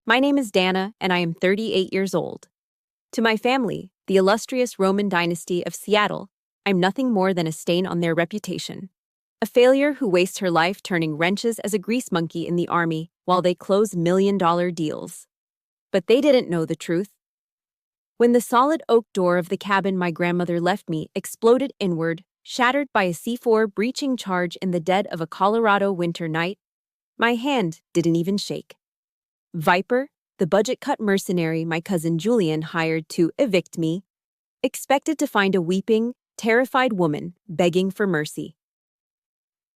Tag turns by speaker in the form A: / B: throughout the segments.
A: My name is Dana, and I am 38 years old. To my family, the illustrious Roman dynasty of Seattle, I'm nothing more than a stain on their reputation. A failure who wastes her life turning wrenches as a grease monkey in the army while they close million-dollar deals. But they didn't know the truth. When the solid oak door of the cabin my grandmother left me exploded inward, shattered by a C4 breaching charge in the dead of a Colorado winter night, my hand didn't even shake. Viper, the budget-cut mercenary my cousin Julian hired to evict me, expected to find a weeping, terrified woman begging for mercy.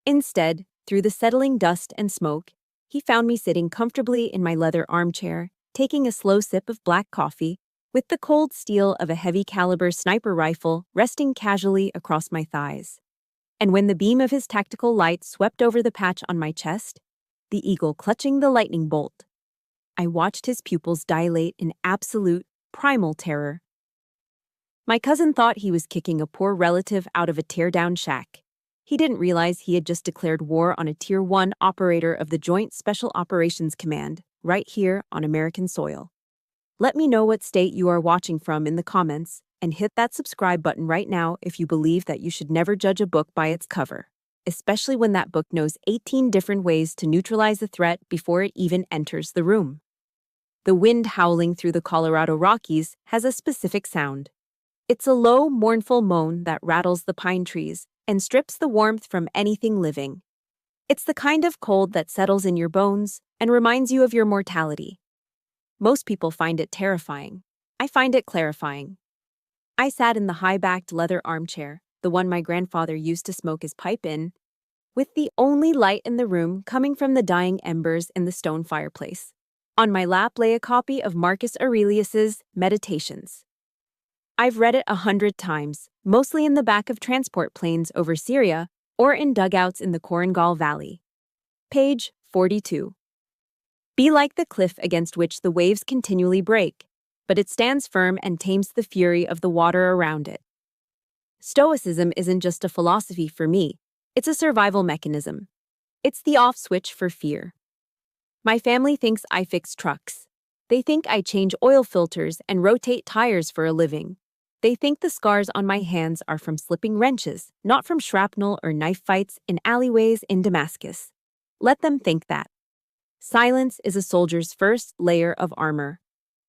A: Instead, through the settling dust and smoke, he found me sitting comfortably in my leather armchair, taking a slow sip of black coffee, with the cold steel of a heavy-caliber sniper rifle resting casually across my thighs. And when the beam of his tactical light swept over the patch on my chest, the eagle clutching the lightning bolt, I watched his pupils dilate in absolute, primal terror. My cousin thought he was kicking a poor relative out of a tear-down shack. He didn't realize he had just declared war on a Tier 1 operator of the Joint Special Operations Command, right here on American soil. Let me know what state you are watching from in the comments, and hit that subscribe button right now if you believe that you should never judge a book by its cover, especially when that book knows 18 different ways to neutralize the threat before it even enters the room. The wind howling through the Colorado Rockies has a specific sound. It's a low, mournful moan that rattles the pine trees and strips the warmth from anything living. It's the kind of cold that settles in your bones and reminds you of your mortality. Most people find it terrifying. I find it clarifying. I sat in the high-backed leather armchair, the one my grandfather used to smoke his pipe in, with the only light in the room coming from the dying embers in the stone fireplace. On my lap lay a copy of Marcus Aurelius's Meditations. I've read it 100 times, mostly in the back of transport planes over Syria or in dugouts in the Korengal Valley. Page 42. Be like the cliff against which the waves continually break, but it stands firm and tames the fury of the water around it. Stoicism isn't just a philosophy for me, it's a survival mechanism. It's the off switch for fear. My family thinks I fix trucks. They think I change oil filters and rotate tires for a living. They think the scars on my hands are from slipping wrenches, not from shrapnel or knife fights in alleyways in Damascus. Let them think that. Silence is a soldier's first layer of armor.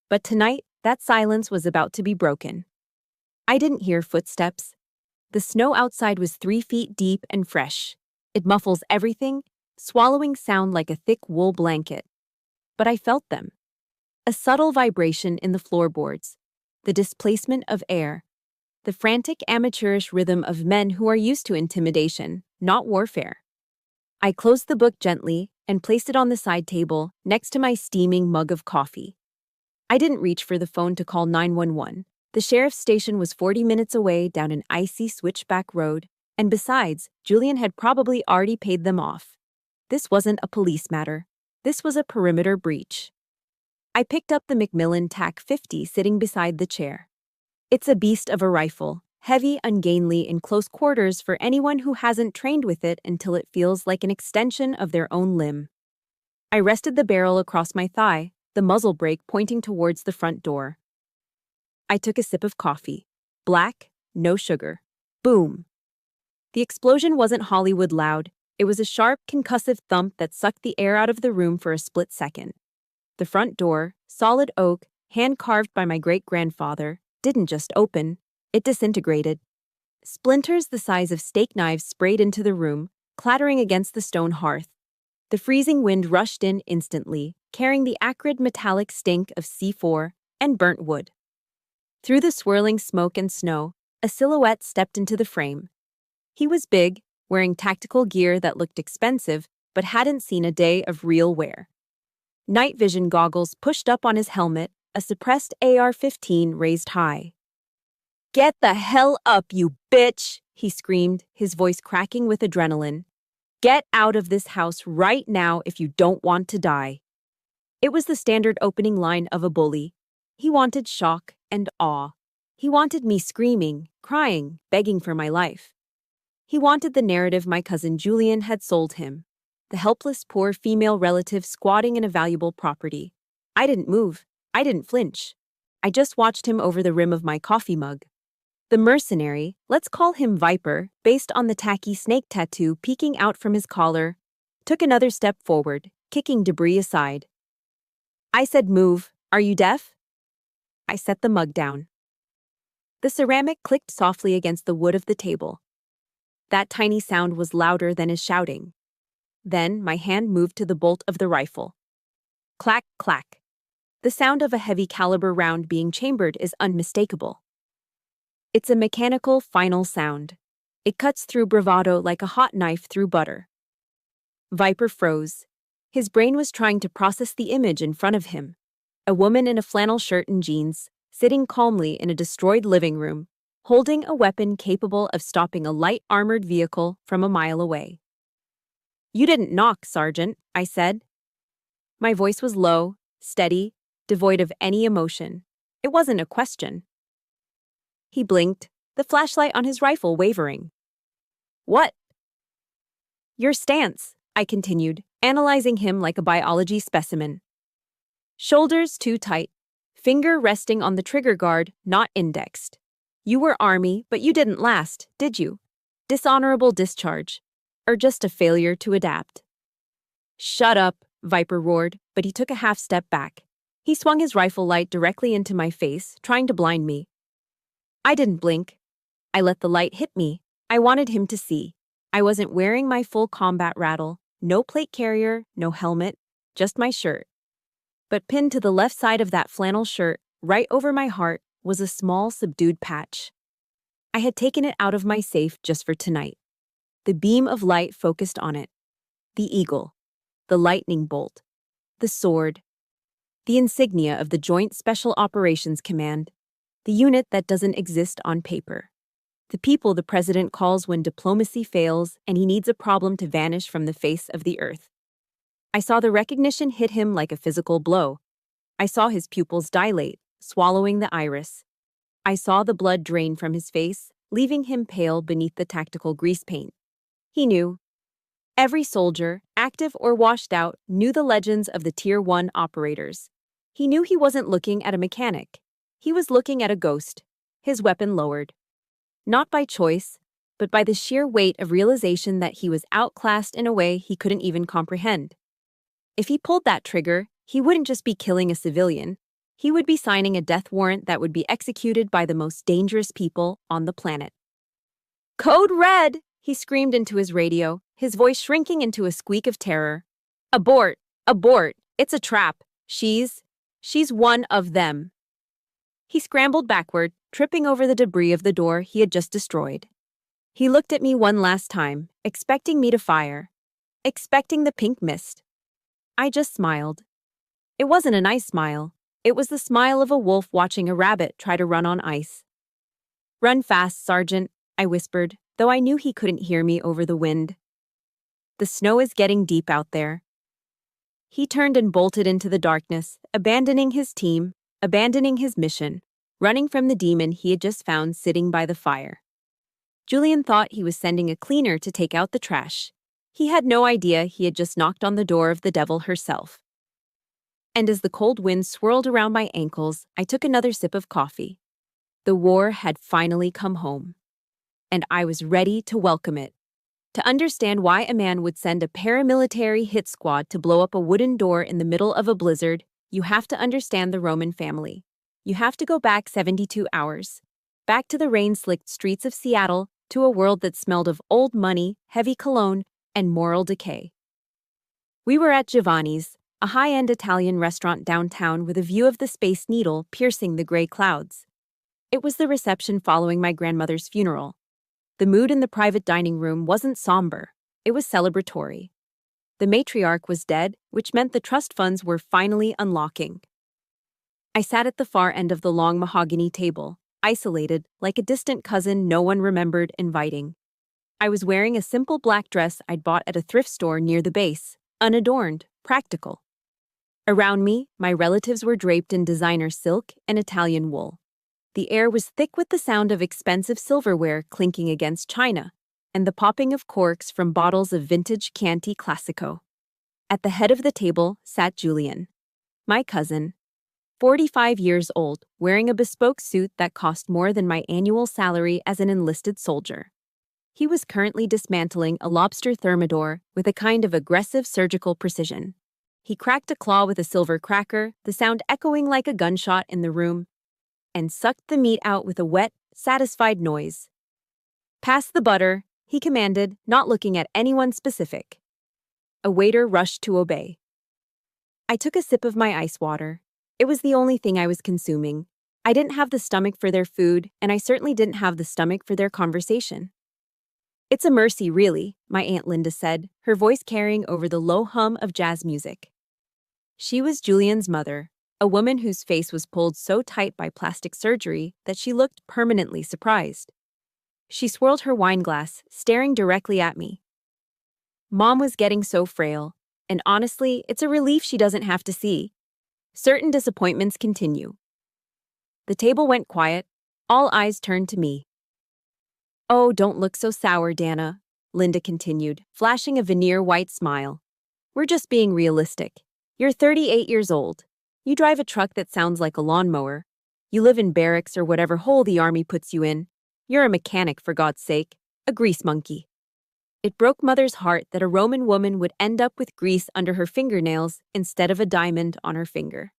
A: But tonight, that silence was about to be broken. I didn't hear footsteps. The snow outside was 3 feet deep and fresh. It muffles everything, swallowing sound like a thick wool blanket. But I felt them. A subtle vibration in the floorboards, the displacement of air, the frantic amateurish rhythm of men who are used to intimidation, not warfare. I closed the book gently and placed it on the side table next to my steaming mug of coffee. I didn't reach for the phone to call 911. The sheriff's station was 40 minutes away down an icy switchback road, and besides, Julian had probably already paid them off. This wasn't a police matter. This was a perimeter breach. I picked up the Macmillan TAC-50 sitting beside the chair. It's a beast of a rifle, heavy, ungainly in close quarters for anyone who hasn't trained with it until it feels like an extension of their own limb. I rested the barrel across my thigh, the muzzle brake pointing towards the front door. I took a sip of coffee. Black, no sugar. Boom. The explosion wasn't Hollywood loud. It was a sharp, concussive thump that sucked the air out of the room for a split second. The front door, solid oak, hand-carved by my great-grandfather, didn't just open, it disintegrated. Splinters the size of steak knives sprayed into the room, clattering against the stone hearth. The freezing wind rushed in instantly, carrying the acrid metallic stink of C4 and burnt wood. Through the swirling smoke and snow, a silhouette stepped into the frame. He was big, wearing tactical gear that looked expensive but hadn't seen a day of real wear. Night vision goggles pushed up on his helmet, a suppressed AR-15 raised high. "Get the hell up, you bitch!" he screamed, his voice cracking with adrenaline. "Get out of this house right now if you don't want to die." It was the standard opening line of a bully. He wanted shock and awe. He wanted me screaming, crying, begging for my life. He wanted the narrative my cousin Julian had sold him, the helpless poor female relative squatting in a valuable property. I didn't move. I didn't flinch. I just watched him over the rim of my coffee mug. The mercenary, let's call him Viper, based on the tacky snake tattoo peeking out from his collar, took another step forward, kicking debris aside. I said, "Move. Are you deaf?" I set the mug down. The ceramic clicked softly against the wood of the table. That tiny sound was louder than his shouting. Then my hand moved to the bolt of the rifle. Clack, clack. The sound of a heavy-caliber round being chambered is unmistakable. It's a mechanical, final sound. It cuts through bravado like a hot knife through butter. Viper froze. His brain was trying to process the image in front of him. A woman in a flannel shirt and jeans, sitting calmly in a destroyed living room, holding a weapon capable of stopping a light armored vehicle from a mile away. "You didn't knock, Sergeant," I said. My voice was low, steady, devoid of any emotion. It wasn't a question. He blinked, the flashlight on his rifle wavering. "What?" "Your stance," I continued, analyzing him like a biology specimen. "Shoulders too tight, finger resting on the trigger guard, not indexed. You were Army, but you didn't last, did you? Dishonorable discharge. Or just a failure to adapt." "Shut up," Viper roared, but he took a half step back. He swung his rifle light directly into my face, trying to blind me. I didn't blink. I let the light hit me. I wanted him to see. I wasn't wearing my full combat rattle, no plate carrier, no helmet, just my shirt. But pinned to the left side of that flannel shirt, right over my heart, was a small, subdued patch. I had taken it out of my safe just for tonight. The beam of light focused on it. The eagle. The lightning bolt. The sword. The insignia of the Joint Special Operations Command. The unit that doesn't exist on paper. The people the president calls when diplomacy fails and he needs a problem to vanish from the face of the earth. I saw the recognition hit him like a physical blow. I saw his pupils dilate, swallowing the iris. I saw the blood drain from his face, leaving him pale beneath the tactical grease paint. He knew. Every soldier, active or washed out, knew the legends of the Tier 1 operators. He knew he wasn't looking at a mechanic. He was looking at a ghost, his weapon lowered. Not by choice, but by the sheer weight of realization that he was outclassed in a way he couldn't even comprehend. If he pulled that trigger, he wouldn't just be killing a civilian. He would be signing a death warrant that would be executed by the most dangerous people on the planet. "Code Red!" he screamed into his radio, his voice shrinking into a squeak of terror. "Abort! Abort! It's a trap! She's one of them." He scrambled backward, tripping over the debris of the door he had just destroyed. He looked at me one last time, expecting me to fire. Expecting the pink mist. I just smiled. It wasn't a nice smile. It was the smile of a wolf watching a rabbit try to run on ice. "Run fast, Sergeant," I whispered, though I knew he couldn't hear me over the wind. "The snow is getting deep out there." He turned and bolted into the darkness, abandoning his team, abandoning his mission, running from the demon he had just found sitting by the fire. Julian thought he was sending a cleaner to take out the trash. He had no idea he had just knocked on the door of the devil herself. And as the cold wind swirled around my ankles, I took another sip of coffee. The war had finally come home. And I was ready to welcome it. To understand why a man would send a paramilitary hit squad to blow up a wooden door in the middle of a blizzard, you have to understand the Roman family. You have to go back 72 hours. Back to the rain-slicked streets of Seattle, to a world that smelled of old money, heavy cologne, and moral decay. We were at Giovanni's, a high-end Italian restaurant downtown with a view of the Space Needle piercing the gray clouds. It was the reception following my grandmother's funeral. The mood in the private dining room wasn't somber. It was celebratory. The matriarch was dead, which meant the trust funds were finally unlocking. I sat at the far end of the long mahogany table, isolated, like a distant cousin no one remembered inviting. I was wearing a simple black dress I'd bought at a thrift store near the base, unadorned, practical. Around me, my relatives were draped in designer silk and Italian wool. The air was thick with the sound of expensive silverware clinking against china, and the popping of corks from bottles of vintage Chianti Classico. At the head of the table sat Julian. My cousin, 45 years old, wearing a bespoke suit that cost more than my annual salary as an enlisted soldier. He was currently dismantling a lobster thermidor with a kind of aggressive surgical precision. He cracked a claw with a silver cracker, the sound echoing like a gunshot in the room, and sucked the meat out with a wet, satisfied noise. "Pass the butter," he commanded, not looking at anyone specific. A waiter rushed to obey. I took a sip of my ice water. It was the only thing I was consuming. I didn't have the stomach for their food, and I certainly didn't have the stomach for their conversation. "It's a mercy, really," my Aunt Linda said, her voice carrying over the low hum of jazz music. She was Julian's mother, a woman whose face was pulled so tight by plastic surgery that she looked permanently surprised. She swirled her wine glass, staring directly at me. Mom was getting so frail, and honestly, it's a relief she doesn't have to see. Certain disappointments continue. The table went quiet. All eyes turned to me. "Oh, don't look so sour, Dana," Linda continued, flashing a veneer white smile. "We're just being realistic. You're 38 years old. You drive a truck that sounds like a lawnmower. You live in barracks or whatever hole the army puts you in. You're a mechanic, for God's sake, a grease monkey." It broke Mother's heart that a Roman woman would end up with grease under her fingernails instead of a diamond on her finger.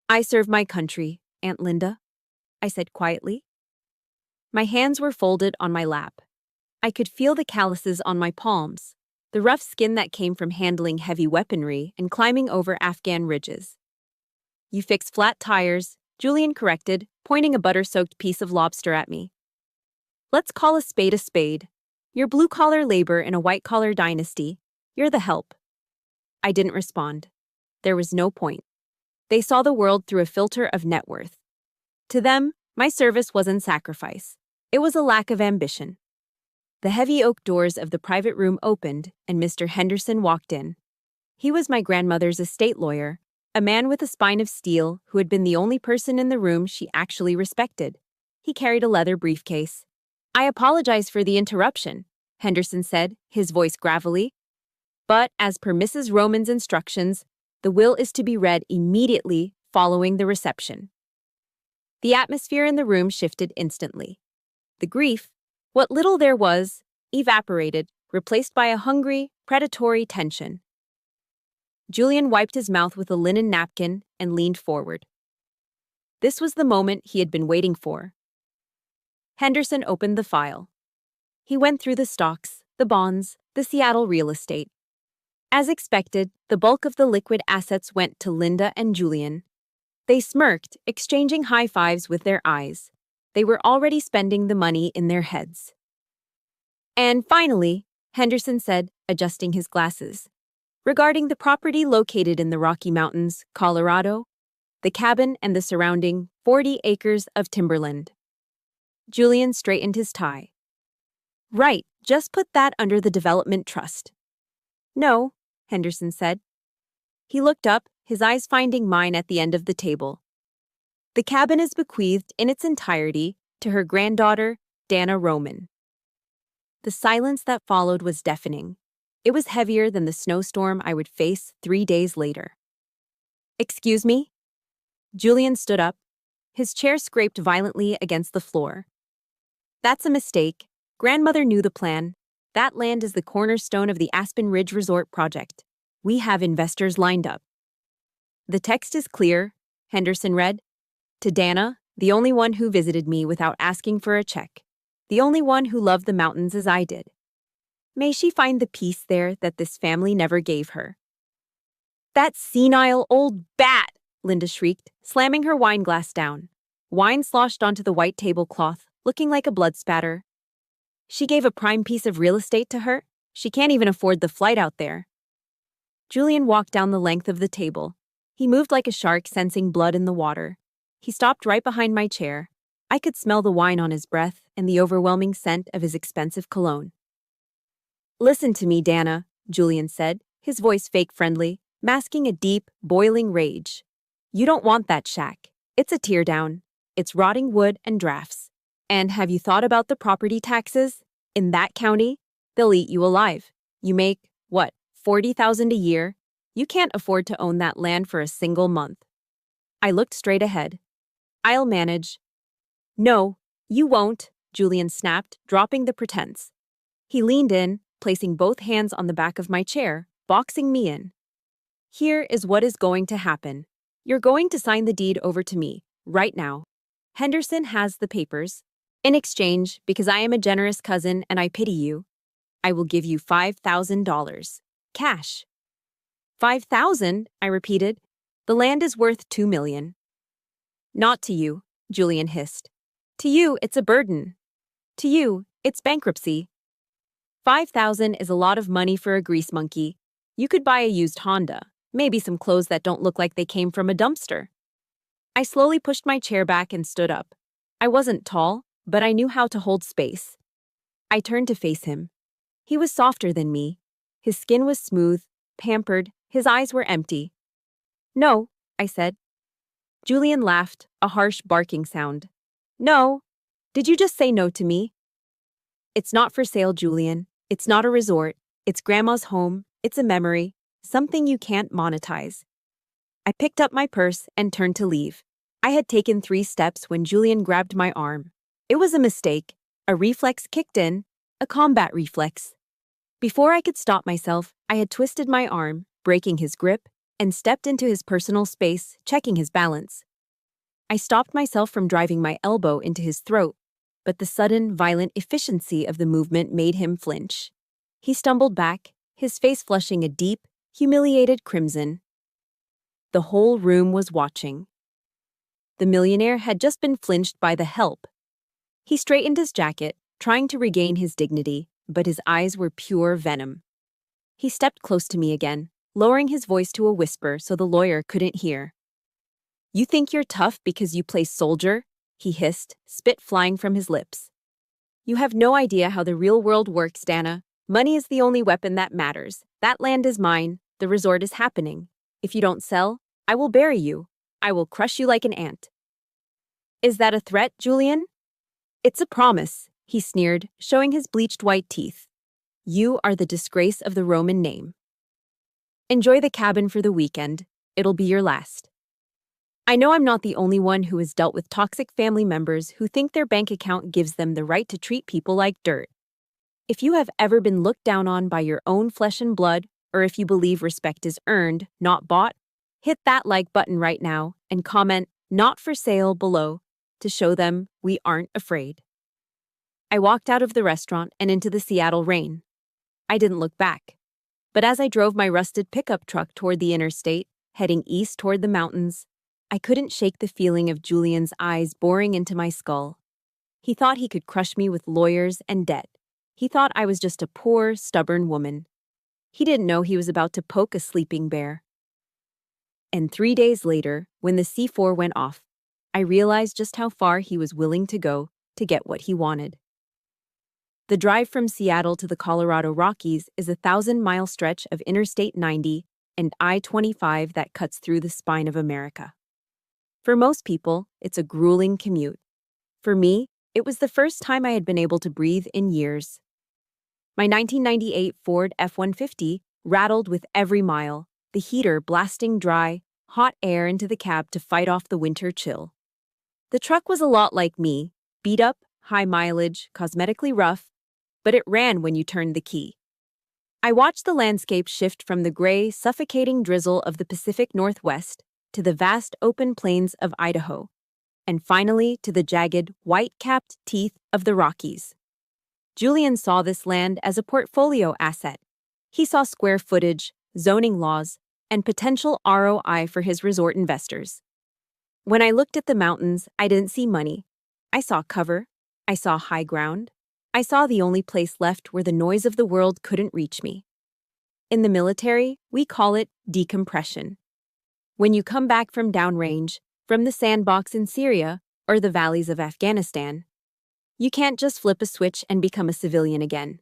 A: "I serve my country, Aunt Linda," I said quietly. My hands were folded on my lap. I could feel the calluses on my palms, the rough skin that came from handling heavy weaponry and climbing over Afghan ridges. "You fix flat tires," Julian corrected, pointing a butter-soaked piece of lobster at me. "Let's call a spade a spade. You're blue-collar labor in a white-collar dynasty. You're the help." I didn't respond. There was no point. They saw the world through a filter of net worth. To them, my service wasn't sacrifice. It was a lack of ambition. The heavy oak doors of the private room opened, and Mr. Henderson walked in. He was my grandmother's estate lawyer, a man with a spine of steel who had been the only person in the room she actually respected. He carried a leather briefcase. "I apologize for the interruption," Henderson said, his voice gravelly. "But as per Mrs. Roman's instructions, the will is to be read immediately following the reception." The atmosphere in the room shifted instantly. The grief, what little there was, evaporated, replaced by a hungry, predatory tension. Julian wiped his mouth with a linen napkin and leaned forward. This was the moment he had been waiting for. Henderson opened the file. He went through the stocks, the bonds, the Seattle real estate. As expected, the bulk of the liquid assets went to Linda and Julian. They smirked, exchanging high fives with their eyes. They were already spending the money in their heads. "And finally," Henderson said, adjusting his glasses, "regarding the property located in the Rocky Mountains, Colorado, the cabin and the surrounding 40 acres of timberland." Julian straightened his tie. "Right, just put that under the development trust." "No," Henderson said. He looked up, his eyes finding mine at the end of the table. "The cabin is bequeathed in its entirety to her granddaughter, Dana Roman." The silence that followed was deafening. It was heavier than the snowstorm I would face 3 days later. "Excuse me?" Julian stood up. His chair scraped violently against the floor. "That's a mistake. Grandmother knew the plan. That land is the cornerstone of the Aspen Ridge Resort project. We have investors lined up." "The text is clear," Henderson read. "To Dana, the only one who visited me without asking for a check. The only one who loved the mountains as I did. May she find the peace there that this family never gave her." "That senile old bat!" Linda shrieked, slamming her wine glass down. Wine sloshed onto the white tablecloth, looking like a blood spatter. "She gave a prime piece of real estate to her? She can't even afford the flight out there." Julian walked down the length of the table. He moved like a shark sensing blood in the water. He stopped right behind my chair. I could smell the wine on his breath and the overwhelming scent of his expensive cologne. "Listen to me, Dana," Julian said, his voice fake friendly, masking a deep, boiling rage. "You don't want that shack. It's a teardown. It's rotting wood and drafts. And have you thought about the property taxes? In that county, they'll eat you alive. You make, what, $40,000 a year? You can't afford to own that land for a single month. I looked straight ahead. I'll manage. No, you won't, Julian snapped, dropping the pretense. He leaned in, placing both hands on the back of my chair, boxing me in. Here is what is going to happen. You're going to sign the deed over to me, right now. Henderson has the papers. In exchange, because I am a generous cousin and I pity you, I will give you $5,000. Cash. 5,000, I repeated. The land is worth 2 million. Not to you, Julian hissed. To you, it's a burden. To you, it's bankruptcy. 5,000 is a lot of money for a grease monkey. You could buy a used Honda, maybe some clothes that don't look like they came from a dumpster. I slowly pushed my chair back and stood up. I wasn't tall, but I knew how to hold space. I turned to face him. He was softer than me. His skin was smooth, pampered, his eyes were empty. No, I said. Julian laughed, a harsh barking sound. No. Did you just say no to me? It's not for sale, Julian. It's not a resort. It's Grandma's home. It's a memory. Something you can't monetize. I picked up my purse and turned to leave. I had taken 3 steps when Julian grabbed my arm. It was a mistake. A reflex kicked in, a combat reflex. Before I could stop myself, I had twisted my arm, breaking his grip, and stepped into his personal space, checking his balance. I stopped myself from driving my elbow into his throat, but the sudden, violent efficiency of the movement made him flinch. He stumbled back, his face flushing a deep, humiliated crimson. The whole room was watching. The millionaire had just been flinched by the help. He straightened his jacket, trying to regain his dignity, but his eyes were pure venom. He stepped close to me again, lowering his voice to a whisper so the lawyer couldn't hear. You think you're tough because you play soldier? He hissed, spit flying from his lips. You have no idea how the real world works, Dana. Money is the only weapon that matters. That land is mine. The resort is happening. If you don't sell, I will bury you. I will crush you like an ant. Is that a threat, Julian? It's a promise, he sneered, showing his bleached white teeth. You are the disgrace of the Roman name. Enjoy the cabin for the weekend. It'll be your last. I know I'm not the only one who has dealt with toxic family members who think their bank account gives them the right to treat people like dirt. If you have ever been looked down on by your own flesh and blood, or if you believe respect is earned, not bought, hit that like button right now and comment "not for sale" below to show them we aren't afraid. I walked out of the restaurant and into the Seattle rain. I didn't look back. But as I drove my rusted pickup truck toward the interstate, heading east toward the mountains, I couldn't shake the feeling of Julian's eyes boring into my skull. He thought he could crush me with lawyers and debt. He thought I was just a poor, stubborn woman. He didn't know he was about to poke a sleeping bear. And 3 days later, when the C4 went off, I realized just how far he was willing to go to get what he wanted. The drive from Seattle to the Colorado Rockies is a 1,000-mile stretch of Interstate 90 and I-25 that cuts through the spine of America. For most people, it's a grueling commute. For me, it was the first time I had been able to breathe in years. My 1998 Ford F-150 rattled with every mile, the heater blasting dry, hot air into the cab to fight off the winter chill. The truck was a lot like me, beat up, high mileage, cosmetically rough, but it ran when you turned the key. I watched the landscape shift from the gray, suffocating drizzle of the Pacific Northwest to the vast open plains of Idaho, and finally to the jagged, white-capped teeth of the Rockies. Julian saw this land as a portfolio asset. He saw square footage, zoning laws, and potential ROI for his resort investors. When I looked at the mountains, I didn't see money. I saw cover. I saw high ground. I saw the only place left where the noise of the world couldn't reach me. In the military, we call it decompression. When you come back from downrange, from the sandbox in Syria or the valleys of Afghanistan, you can't just flip a switch and become a civilian again.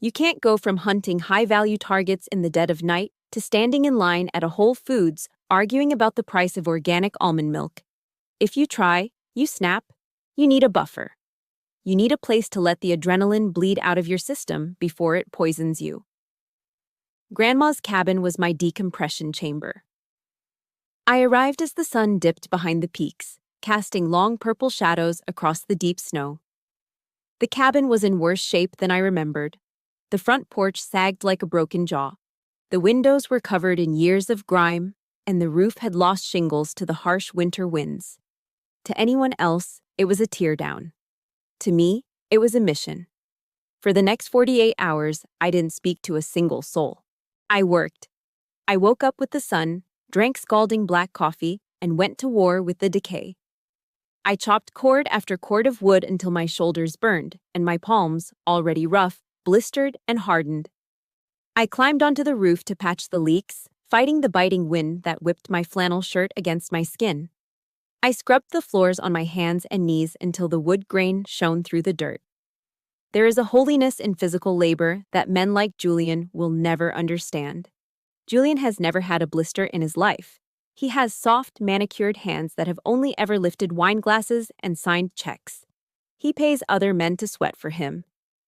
A: You can't go from hunting high-value targets in the dead of night to standing in line at a Whole Foods arguing about the price of organic almond milk. If you try, you snap. You need a buffer. You need a place to let the adrenaline bleed out of your system before it poisons you. Grandma's cabin was my decompression chamber. I arrived as the sun dipped behind the peaks, casting long purple shadows across the deep snow. The cabin was in worse shape than I remembered. The front porch sagged like a broken jaw. The windows were covered in years of grime, and the roof had lost shingles to the harsh winter winds. To anyone else, it was a teardown. To me, it was a mission. For the next 48 hours, I didn't speak to a single soul. I worked. I woke up with the sun, drank scalding black coffee, and went to war with the decay. I chopped cord after cord of wood until my shoulders burned, and my palms, already rough, blistered and hardened. I climbed onto the roof to patch the leaks, fighting the biting wind that whipped my flannel shirt against my skin. I scrubbed the floors on my hands and knees until the wood grain shone through the dirt. There is a holiness in physical labor that men like Julian will never understand. Julian has never had a blister in his life. He has soft, manicured hands that have only ever lifted wine glasses and signed checks. He pays other men to sweat for him.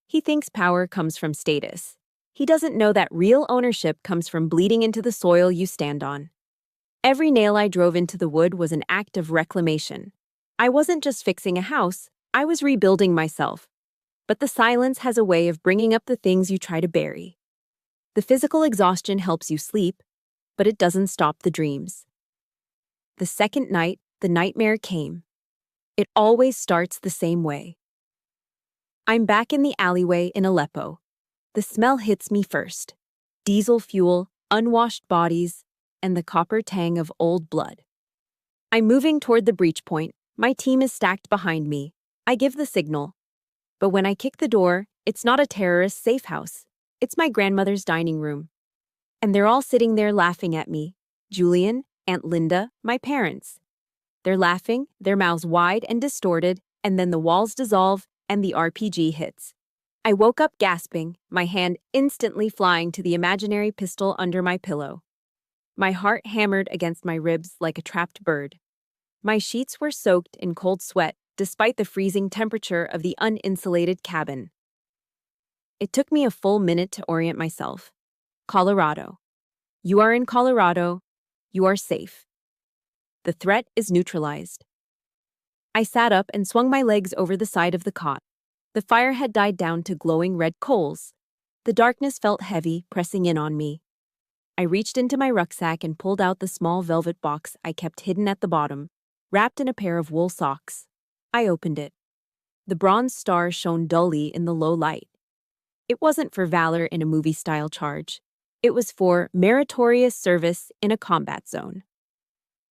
A: He thinks power comes from status. He doesn't know that real ownership comes from bleeding into the soil you stand on. Every nail I drove into the wood was an act of reclamation. I wasn't just fixing a house, I was rebuilding myself. But the silence has a way of bringing up the things you try to bury. The physical exhaustion helps you sleep, but it doesn't stop the dreams. The second night, the nightmare came. It always starts the same way. I'm back in the alleyway in Aleppo. The smell hits me first. Diesel fuel, unwashed bodies, and the copper tang of old blood. I'm moving toward the breach point. My team is stacked behind me. I give the signal. But when I kick the door, it's not a terrorist safe house. It's my grandmother's dining room. And they're all sitting there laughing at me. Julian, Aunt Linda, my parents. They're laughing, their mouths wide and distorted, and then the walls dissolve and the RPG hits. I woke up gasping, my hand instantly flying to the imaginary pistol under my pillow. My heart hammered against my ribs like a trapped bird. My sheets were soaked in cold sweat, despite the freezing temperature of the uninsulated cabin. It took me a full minute to orient myself. Colorado. You are in Colorado. You are safe. The threat is neutralized. I sat up and swung my legs over the side of the cot. The fire had died down to glowing red coals. The darkness felt heavy, pressing in on me. I reached into my rucksack and pulled out the small velvet box I kept hidden at the bottom, wrapped in a pair of wool socks. I opened it. The bronze star shone dully in the low light. It wasn't for valor in a movie-style charge. It was for meritorious service in a combat zone.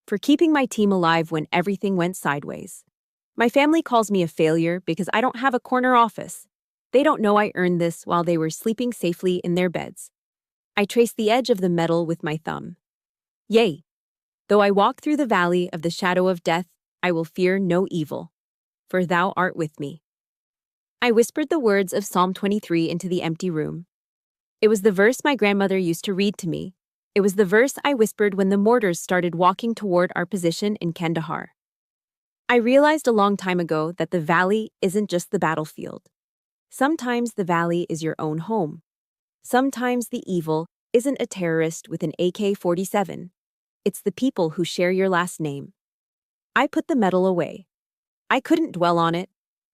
A: For keeping my team alive when everything went sideways. My family calls me a failure because I don't have a corner office. They don't know I earned this while they were sleeping safely in their beds. I traced the edge of the metal with my thumb. Yea, though I walk through the valley of the shadow of death, I will fear no evil, for thou art with me. I whispered the words of Psalm 23 into the empty room. It was the verse my grandmother used to read to me. It was the verse I whispered when the mortars started walking toward our position in Kandahar. I realized a long time ago that the valley isn't just the battlefield. Sometimes the valley is your own home. Sometimes the evil isn't a terrorist with an AK-47. It's the people who share your last name. I put the metal away. I couldn't dwell on it.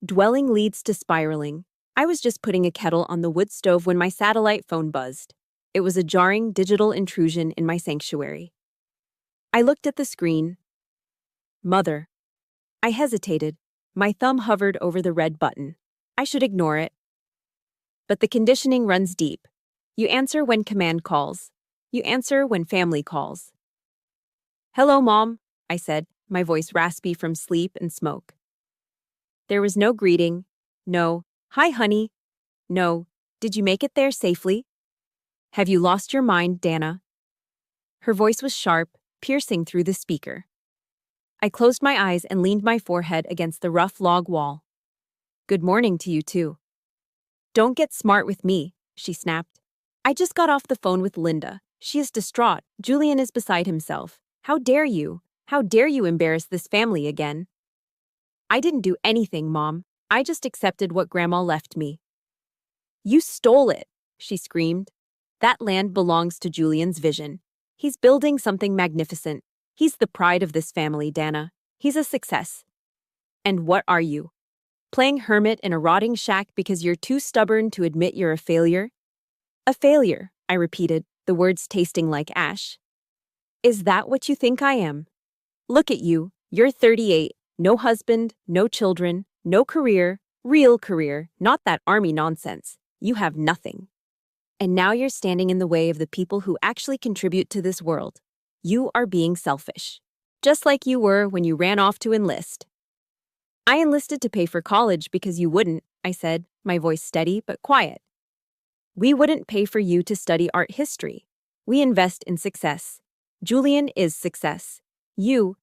A: Dwelling leads to spiraling. I was just putting a kettle on the wood stove when my satellite phone buzzed. It was a jarring digital intrusion in my sanctuary. I looked at the screen. Mother. I hesitated. My thumb hovered over the red button. I should ignore it. But the conditioning runs deep. You answer when command calls. You answer when family calls. Hello, Mom, I said, my voice raspy from sleep and smoke. There was no greeting. No, hi, honey. No, did you make it there safely? Have you lost your mind, Dana? Her voice was sharp, piercing through the speaker. I closed my eyes and leaned my forehead against the rough log wall. Good morning to you, too. Don't get smart with me, she snapped. I just got off the phone with Linda. She is distraught. Julian is beside himself. How dare you? How dare you embarrass this family again? I didn't do anything, Mom. I just accepted what Grandma left me. You stole it, she screamed. That land belongs to Julian's vision. He's building something magnificent. He's the pride of this family, Dana. He's a success. And what are you? Playing hermit in a rotting shack because you're too stubborn to admit you're a failure? A failure, I repeated, the words tasting like ash. Is that what you think I am? Look at you. You're 38, no husband, no children, no career, real career, not that army nonsense. You have nothing. And now you're standing in the way of the people who actually contribute to this world. You are being selfish. Just like you were when you ran off to enlist. I enlisted to pay for college because you wouldn't, I said, my voice steady but quiet. We wouldn't pay for you to study art history. We invest in success. Julian is success. You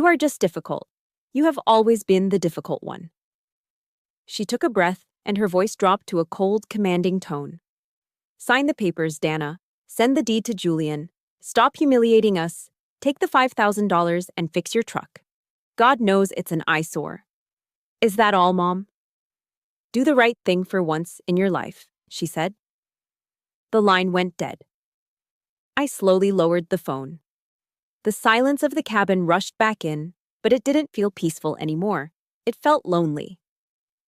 A: are just difficult. You have always been the difficult one. She took a breath, and her voice dropped to a cold, commanding tone. Sign the papers, Dana. Send the deed to Julian. Stop humiliating us. Take the $5,000 and fix your truck. God knows it's an eyesore. Is that all, Mom? Do the right thing for once in your life, she said. The line went dead. I slowly lowered the phone. The silence of the cabin rushed back in, but it didn't feel peaceful anymore. It felt lonely.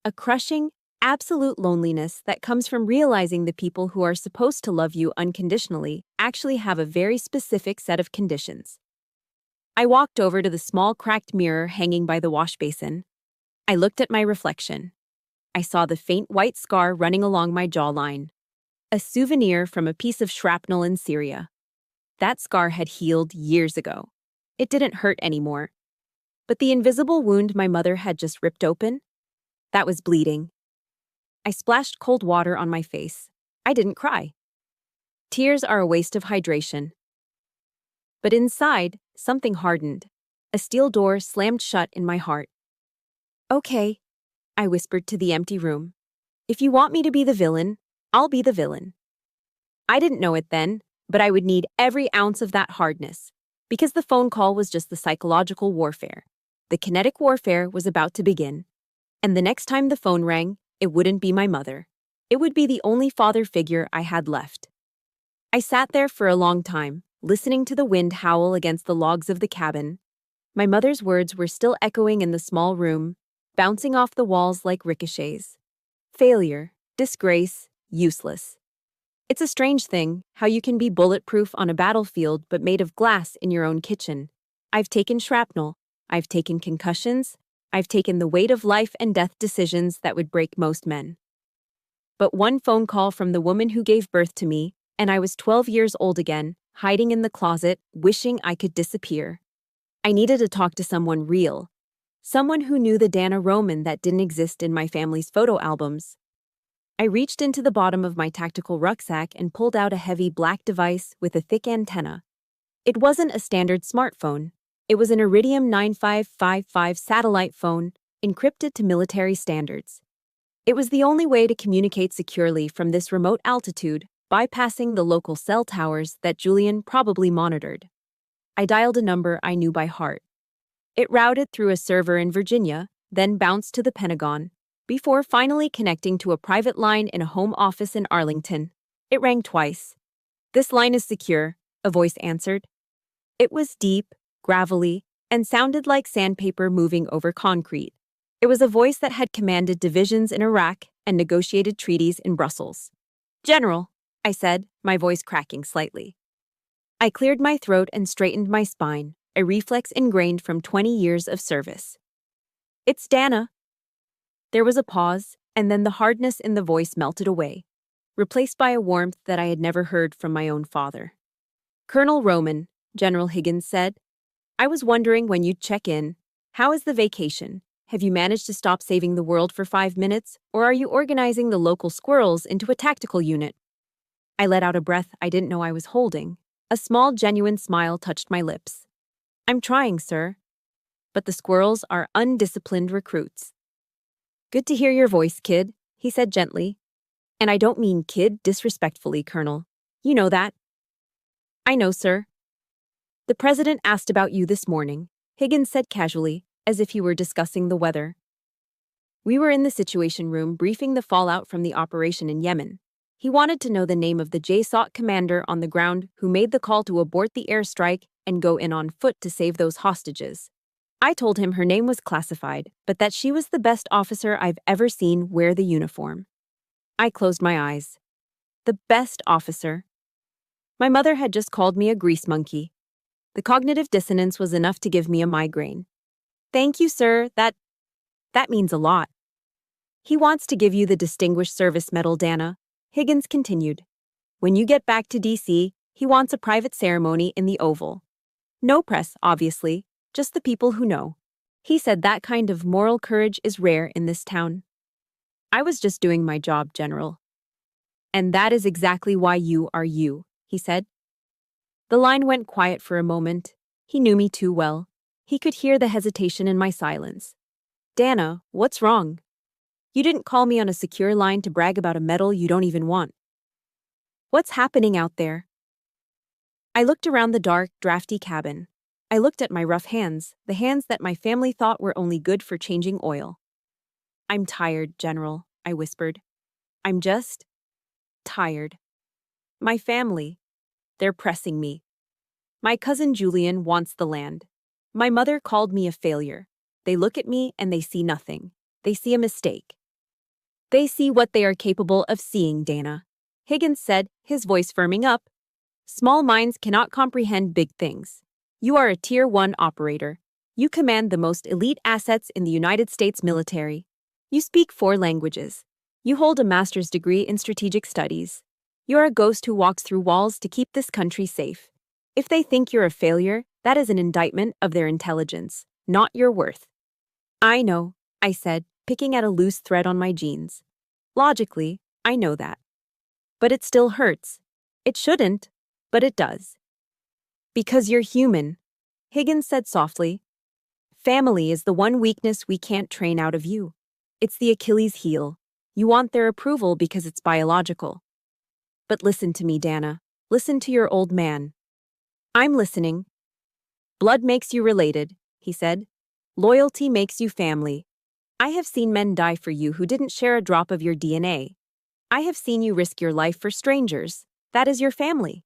A: A crushing, absolute loneliness that comes from realizing the people who are supposed to love you unconditionally actually have a very specific set of conditions. I walked over to the small cracked mirror hanging by the wash basin. I looked at my reflection. I saw the faint white scar running along my jawline. A souvenir from a piece of shrapnel in Syria. That scar had healed years ago. It didn't hurt anymore. But the invisible wound my mother had just ripped open? That was bleeding. I splashed cold water on my face. I didn't cry. Tears are a waste of hydration. But inside, something hardened. A steel door slammed shut in my heart. Okay, I whispered to the empty room. If you want me to be the villain, I'll be the villain. I didn't know it then, but I would need every ounce of that hardness, because the phone call was just the psychological warfare. The kinetic warfare was about to begin. And the next time the phone rang, it wouldn't be my mother. It would be the only father figure I had left. I sat there for a long time, listening to the wind howl against the logs of the cabin. My mother's words were still echoing in the small room, bouncing off the walls like ricochets. Failure, disgrace, useless. It's a strange thing, how you can be bulletproof on a battlefield but made of glass in your own kitchen. I've taken shrapnel. I've taken concussions. I've taken the weight of life and death decisions that would break most men. But one phone call from the woman who gave birth to me, and I was 12 years old again, hiding in the closet, wishing I could disappear. I needed to talk to someone real. Someone who knew the Dana Roman that didn't exist in my family's photo albums. I reached into the bottom of my tactical rucksack and pulled out a heavy black device with a thick antenna. It wasn't a standard smartphone. It was an Iridium 9555 satellite phone, encrypted to military standards. It was the only way to communicate securely from this remote altitude, bypassing the local cell towers that Julian probably monitored. I dialed a number I knew by heart. It routed through a server in Virginia, then bounced to the Pentagon, before finally connecting to a private line in a home office in Arlington. It rang twice. "This line is secure," a voice answered. It was deep, gravelly, and sounded like sandpaper moving over concrete. It was a voice that had commanded divisions in Iraq and negotiated treaties in Brussels. "General," I said, my voice cracking slightly. I cleared my throat and straightened my spine, a reflex ingrained from 20 years of service. "It's Dana." There was a pause, and then the hardness in the voice melted away, replaced by a warmth that I had never heard from my own father. "Colonel Roman," General Higgins said, "I was wondering when you'd check in. How is the vacation? Have you managed to stop saving the world for 5 minutes, or are you organizing the local squirrels into a tactical unit?" I let out a breath I didn't know I was holding. A small, genuine smile touched my lips. "I'm trying, sir. But the squirrels are undisciplined recruits." "Good to hear your voice, kid," he said gently. "And I don't mean kid disrespectfully, Colonel. You know that." "I know, sir." "The president asked about you this morning," Higgins said casually, as if he were discussing the weather. We were in the Situation Room briefing the fallout from the operation in Yemen. He wanted to know the name of the JSOC commander on the ground who made the call to abort the airstrike and go in on foot to save those hostages. I told him her name was classified, but that she was the best officer I've ever seen wear the uniform. I closed my eyes. The best officer. My mother had just called me a grease monkey. The cognitive dissonance was enough to give me a migraine. Thank you, sir. That means a lot. He wants to give you the Distinguished Service Medal, Dana, Higgins continued. When you get back to D.C., he wants a private ceremony in the Oval. No press, obviously, just the people who know. He said that kind of moral courage is rare in this town. I was just doing my job, General. And that is exactly why you are you, he said. The line went quiet for a moment. He knew me too well. He could hear the hesitation in my silence. Dana, what's wrong? You didn't call me on a secure line to brag about a medal you don't even want. What's happening out there? I looked around the dark, drafty cabin. I looked at my rough hands, the hands that my family thought were only good for changing oil. I'm tired, General, I whispered. I'm just tired. My family, they're pressing me. My cousin Julian wants the land. My mother called me a failure. They look at me and they see nothing. They see a mistake. They see what they are capable of seeing, Dana, Higgins said, his voice firming up. Small minds cannot comprehend big things. You are a Tier 1 operator. You command the most elite assets in the United States military. You speak 4 languages. You hold a master's degree in strategic studies. You're a ghost who walks through walls to keep this country safe. If they think you're a failure, that is an indictment of their intelligence, not your worth. I know, I said, picking at a loose thread on my jeans. Logically, I know that. But it still hurts. It shouldn't, but it does. Because you're human, Higgins said softly. Family is the one weakness we can't train out of you. It's the Achilles heel. You want their approval because it's biological. But listen to me, Dana. Listen to your old man. I'm listening. Blood makes you related, he said. Loyalty makes you family. I have seen men die for you who didn't share a drop of your DNA. I have seen you risk your life for strangers. That is your family.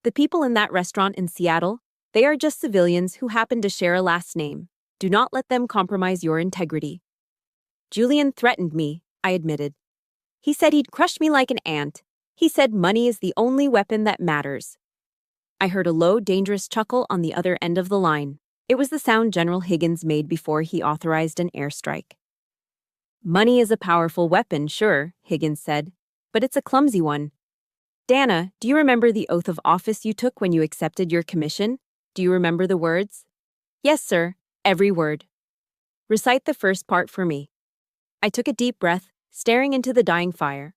A: The people in that restaurant in Seattle, they are just civilians who happen to share a last name. Do not let them compromise your integrity. Julian threatened me, I admitted. He said he'd crush me like an ant. He said money is the only weapon that matters. I heard a low, dangerous chuckle on the other end of the line. It was the sound General Higgins made before he authorized an airstrike. Money is a powerful weapon, sure, Higgins said, but it's a clumsy one. Dana, do you remember the oath of office you took when you accepted your commission? Do you remember the words? Yes, sir, every word. Recite the first part for me. I took a deep breath, staring into the dying fire.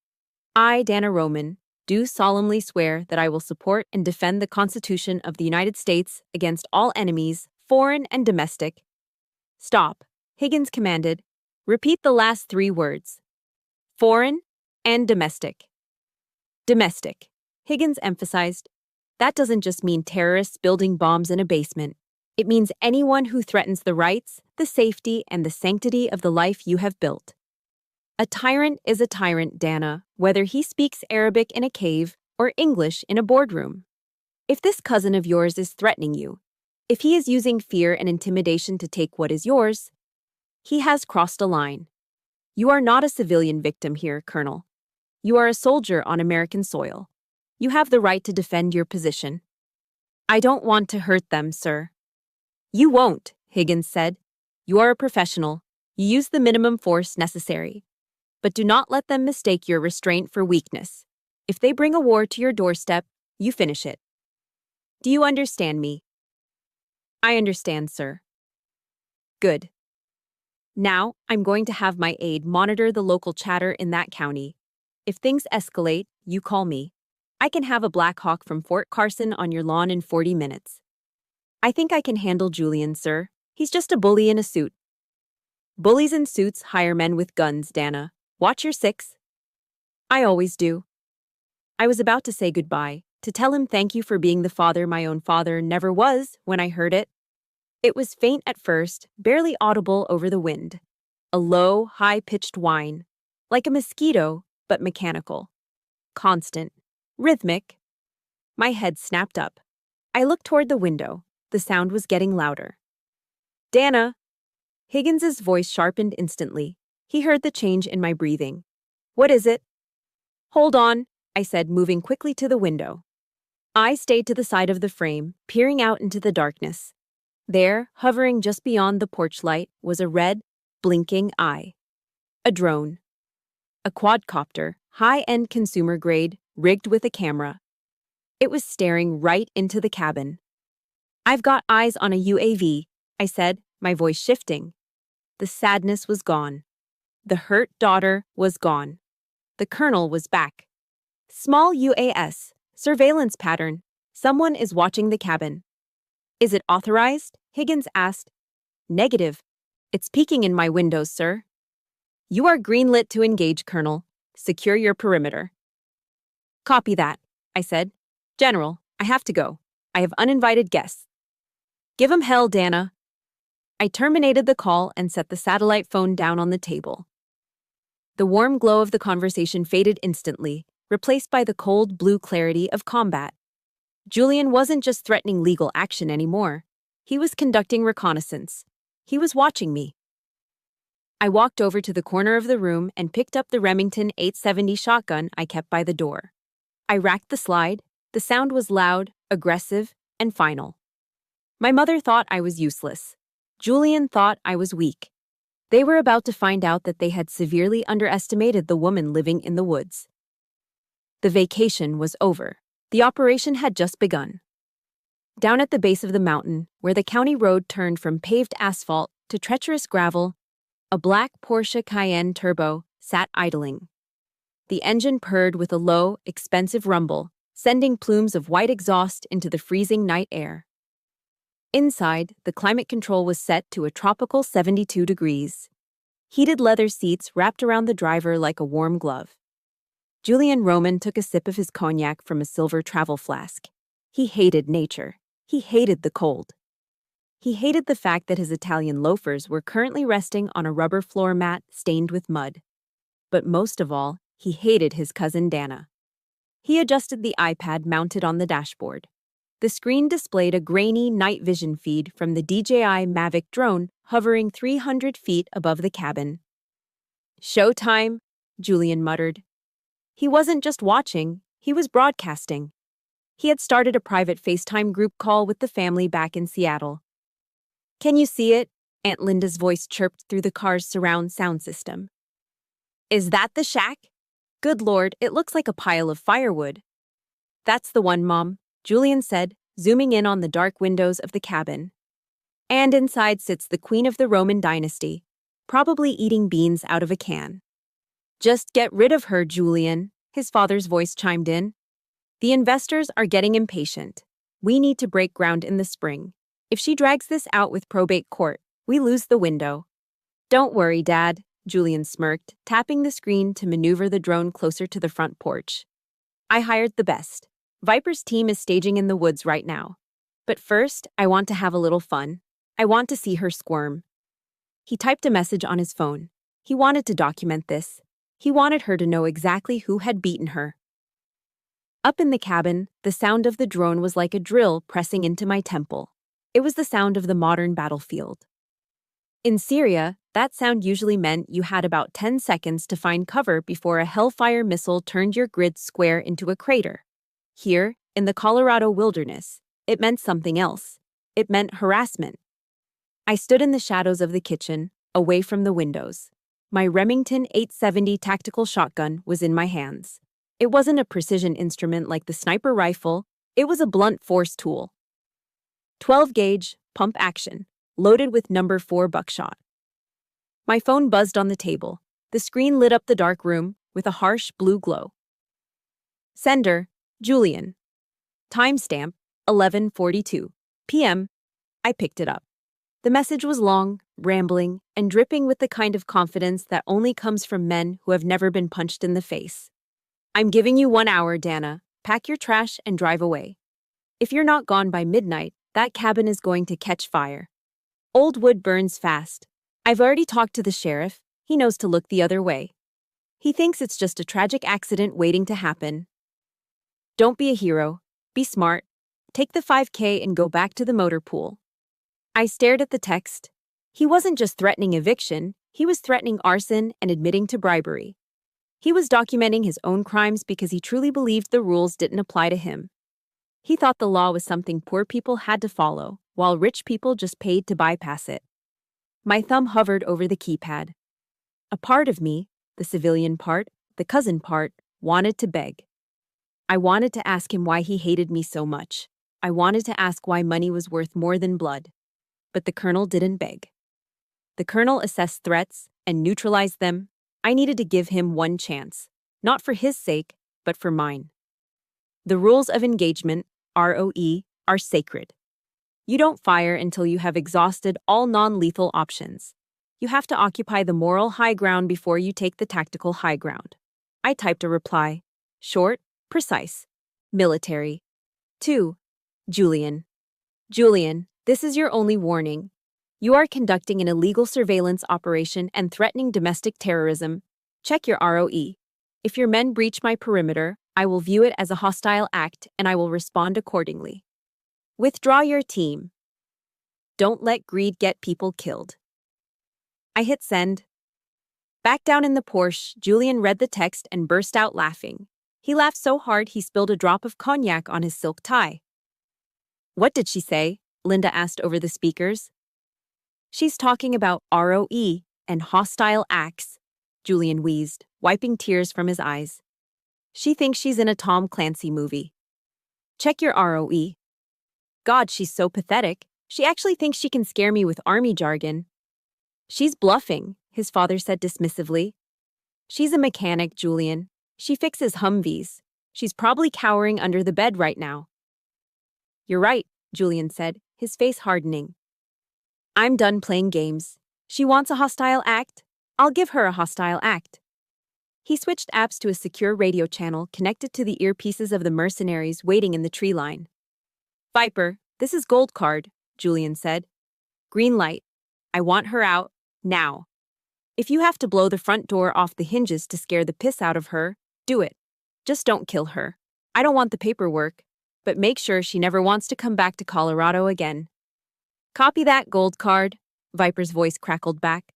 A: I, Dana Roman, do solemnly swear that I will support and defend the Constitution of the United States against all enemies, foreign and domestic. Stop, Higgins commanded. Repeat the last 3 words. Foreign and domestic. Domestic, Higgins emphasized. That doesn't just mean terrorists building bombs in a basement. It means anyone who threatens the rights, the safety, and the sanctity of the life you have built. A tyrant is a tyrant, Dana, whether he speaks Arabic in a cave or English in a boardroom. If this cousin of yours is threatening you, if he is using fear and intimidation to take what is yours, he has crossed a line. You are not a civilian victim here, Colonel. You are a soldier on American soil. You have the right to defend your position. I don't want to hurt them, sir. You won't, Higgins said. You are a professional. You use the minimum force necessary. But do not let them mistake your restraint for weakness. If they bring a war to your doorstep, you finish it. Do you understand me? I understand, sir. Good. Now, I'm going to have my aide monitor the local chatter in that county. If things escalate, you call me. I can have a Black Hawk from Fort Carson on your lawn in 40 minutes. I think I can handle Julian, sir. He's just a bully in a suit. Bullies in suits hire men with guns, Dana. Watch your 6. I always do. I was about to say goodbye, to tell him thank you for being the father my own father never was when I heard it. It was faint at first, barely audible over the wind. A low, high-pitched whine, like a mosquito, but mechanical. constant, rhythmic. My head snapped up. I looked toward the window. The sound was getting louder. Dana! Higgins's voice sharpened instantly. He heard the change in my breathing. What is it? Hold on, I said, moving quickly to the window. I stayed to the side of the frame, peering out into the darkness. There, hovering just beyond the porch light, was a red, blinking eye. A drone. A quadcopter, high-end consumer grade, rigged with a camera. It was staring right into the cabin. I've got eyes on a UAV, I said, my voice shifting. The sadness was gone. The hurt daughter was gone. The colonel was back. Small UAS, surveillance pattern. Someone is watching the cabin. Is it authorized? Higgins asked. Negative. It's peeking in my windows, sir. You are greenlit to engage, Colonel. Secure your perimeter. Copy that, I said. General, I have to go. I have uninvited guests. Give 'em hell, Dana. I terminated the call and set the satellite phone down on the table. The warm glow of the conversation faded instantly, replaced by the cold blue clarity of combat. Julian wasn't just threatening legal action anymore. He was conducting reconnaissance. He was watching me. I walked over to the corner of the room and picked up the Remington 870 shotgun I kept by the door. I racked the slide. The sound was loud, aggressive, and final. My mother thought I was useless. Julian thought I was weak. They were about to find out that they had severely underestimated the woman living in the woods. The vacation was over. The operation had just begun. Down at the base of the mountain, where the county road turned from paved asphalt to treacherous gravel, a black Porsche Cayenne Turbo sat idling. The engine purred with a low, expensive rumble, sending plumes of white exhaust into the freezing night air. Inside, the climate control was set to a tropical 72 degrees. Heated leather seats wrapped around the driver like a warm glove. Julian Roman took a sip of his cognac from a silver travel flask. He hated nature. He hated the cold. He hated the fact that his Italian loafers were currently resting on a rubber floor mat stained with mud. But most of all, he hated his cousin Dana. He adjusted the iPad mounted on the dashboard. The screen displayed a grainy night vision feed from the DJI Mavic drone hovering 300 feet above the cabin. Showtime, Julian muttered. He wasn't just watching, he was broadcasting. He had started a private FaceTime group call with the family back in Seattle. Can you see it? Aunt Linda's voice chirped through the car's surround sound system. Is that the shack? Good Lord, it looks like a pile of firewood. That's the one, Mom, Julian said, zooming in on the dark windows of the cabin. And inside sits the queen of the Roman dynasty, probably eating beans out of a can. Just get rid of her, Julian, his father's voice chimed in. The investors are getting impatient. We need to break ground in the spring. If she drags this out with probate court, we lose the window. Don't worry, Dad, Julian smirked, tapping the screen to maneuver the drone closer to the front porch. I hired the best. Viper's team is staging in the woods right now. But first, I want to have a little fun. I want to see her squirm. He typed a message on his phone. He wanted to document this. He wanted her to know exactly who had beaten her. Up in the cabin, the sound of the drone was like a drill pressing into my temple. It was the sound of the modern battlefield. In Syria, that sound usually meant you had about 10 seconds to find cover before a Hellfire missile turned your grid square into a crater. Here, in the Colorado wilderness, it meant something else. It meant harassment. I stood in the shadows of the kitchen, away from the windows. My Remington 870 tactical shotgun was in my hands. It wasn't a precision instrument like the sniper rifle, it was a blunt force tool. 12-gauge, pump action, loaded with number 4 buckshot. My phone buzzed on the table. The screen lit up the dark room with a harsh blue glow. Sender, Julian. Timestamp, 11:42 p.m. I picked it up. The message was long, rambling, and dripping with the kind of confidence that only comes from men who have never been punched in the face. I'm giving you 1 hour, Dana. Pack your trash and drive away. If you're not gone by midnight, that cabin is going to catch fire. Old wood burns fast. I've already talked to the sheriff. He knows to look the other way. He thinks it's just a tragic accident waiting to happen. Don't be a hero. Be smart. Take the 5K and go back to the motor pool. I stared at the text. He wasn't just threatening eviction, he was threatening arson and admitting to bribery. He was documenting his own crimes because he truly believed the rules didn't apply to him. He thought the law was something poor people had to follow, while rich people just paid to bypass it. My thumb hovered over the keypad. A part of me, the civilian part, the cousin part, wanted to beg. I wanted to ask him why he hated me so much. I wanted to ask why money was worth more than blood. But the colonel didn't beg. The colonel assessed threats and neutralized them. I needed to give him one chance, not for his sake, but for mine. The rules of engagement, ROE, are sacred. You don't fire until you have exhausted all non-lethal options. You have to occupy the moral high ground before you take the tactical high ground. I typed a reply. Short, precise. Military. 2. Julian. Julian, this is your only warning. You are conducting an illegal surveillance operation and threatening domestic terrorism. Check your ROE. If your men breach my perimeter, I will view it as a hostile act and I will respond accordingly. Withdraw your team. Don't let greed get people killed. I hit send. Back down in the Porsche, Julian read the text and burst out laughing. He laughed so hard he spilled a drop of cognac on his silk tie. What did she say? Linda asked over the speakers. She's talking about ROE and hostile acts, Julian wheezed, wiping tears from his eyes. She thinks she's in a Tom Clancy movie. Check your ROE. God, she's so pathetic. She actually thinks she can scare me with army jargon. She's bluffing, his father said dismissively. She's a mechanic, Julian. She fixes Humvees. She's probably cowering under the bed right now. You're right, Julian said, his face hardening. I'm done playing games. She wants a hostile act. I'll give her a hostile act. He switched apps to a secure radio channel connected to the earpieces of the Mercenaries waiting in the tree line. Viper, this is Gold Card, Julian said. Green light. I want her out, now. If you have to blow the front door off the hinges to scare the piss out of her, do it. Just don't kill her. I don't want the paperwork, but make sure she never wants to come back to Colorado again. Copy that, Gold Card, Viper's voice crackled back,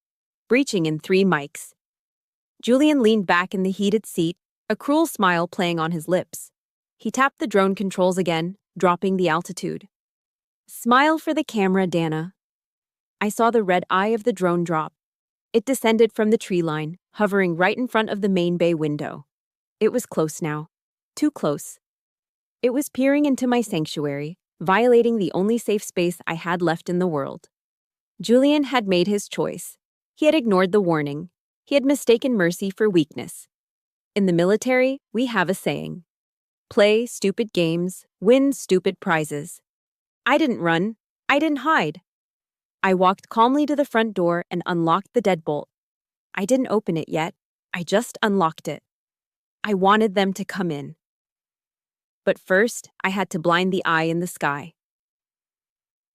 A: breaching in 3 mics. Julian leaned back in the heated seat, a cruel smile playing on his lips. He tapped the drone controls again, dropping the altitude. Smile for the camera, Dana. I saw the red eye of the drone drop. It descended from the tree line, hovering right in front of the main bay window. It was close now. Too close. It was peering into my sanctuary, violating the only safe space I had left in the world. Julian had made his choice. He had ignored the warning. He had mistaken mercy for weakness. In the military, we have a saying. Play stupid games, win stupid prizes. I didn't run. I didn't hide. I walked calmly to the front door and unlocked the deadbolt. I didn't open it yet. I just unlocked it. I wanted them to come in. But first, I had to blind the eye in the sky.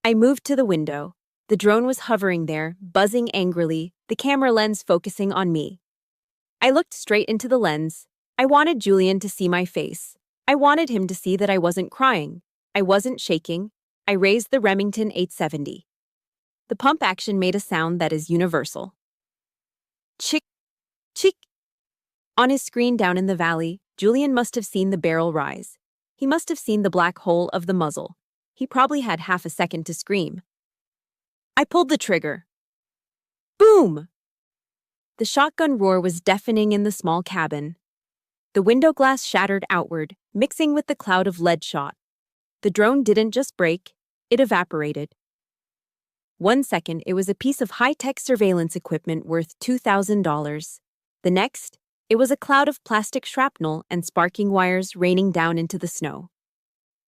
A: I moved to the window. The drone was hovering there, buzzing angrily, the camera lens focusing on me. I looked straight into the lens. I wanted Julian to see my face. I wanted him to see that I wasn't crying. I wasn't shaking. I raised the Remington 870. The pump action made a sound that is universal. Chick, chick. On his screen down in the valley, Julian must have seen the barrel rise. He must have seen the black hole of the muzzle. He probably had half a second to scream. I pulled the trigger. Boom! The shotgun roar was deafening in the small cabin. The window glass shattered outward, mixing with the cloud of lead shot. The drone didn't just break, it evaporated. 1 second, it was a piece of high-tech surveillance equipment worth $2,000. The next, it was a cloud of plastic shrapnel and sparking wires raining down into the snow.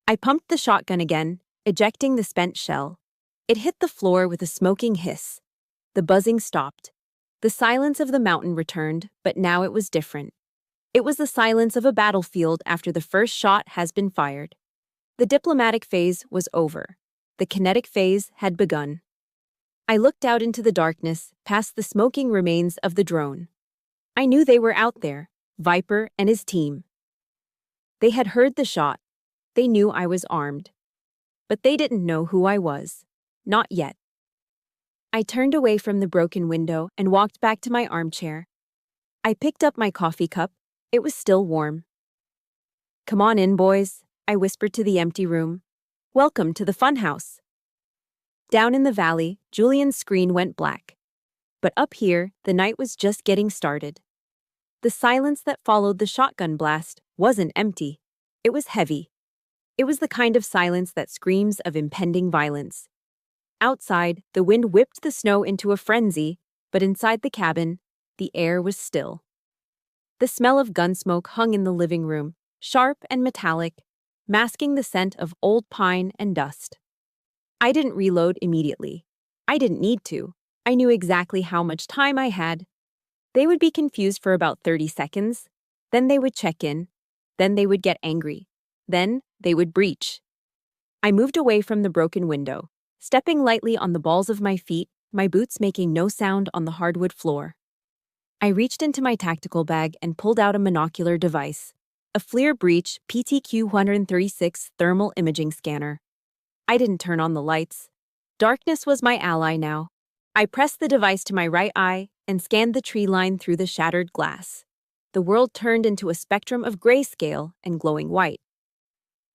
A: I pumped the shotgun again, ejecting the spent shell. It hit the floor with a smoking hiss. The buzzing stopped. The silence of the mountain returned, but now it was different. It was the silence of a battlefield after the first shot has been fired. The diplomatic phase was over. The kinetic phase had begun. I looked out into the darkness, past the smoking remains of the drone. I knew they were out there, Viper and his team. They had heard the shot. They knew I was armed. But they didn't know who I was. Not yet. I turned away from the broken window and walked back to my armchair. I picked up my coffee cup. It was still warm. "Come on in, boys," I whispered to the empty room. "Welcome to the funhouse." Down in the valley, Julian's screen went black. But up here, the night was just getting started. The silence that followed the shotgun blast wasn't empty. It was heavy. It was the kind of silence that screams of impending violence. Outside, the wind whipped the snow into a frenzy, but inside the cabin, the air was still. The smell of gun smoke hung in the living room, sharp and metallic, masking the scent of old pine and dust. I didn't reload immediately. I didn't need to. I knew exactly how much time I had. They would be confused for about 30 seconds. Then they would check in. Then they would get angry. Then they would breach. I moved away from the broken window, stepping lightly on the balls of my feet, my boots making no sound on the hardwood floor. I reached into my tactical bag and pulled out a monocular device, a FLIR Breach PTQ-136 thermal imaging scanner. I didn't turn on the lights. Darkness was my ally now. I pressed the device to my right eye and scanned the tree line through the shattered glass. The world turned into a spectrum of grayscale and glowing white.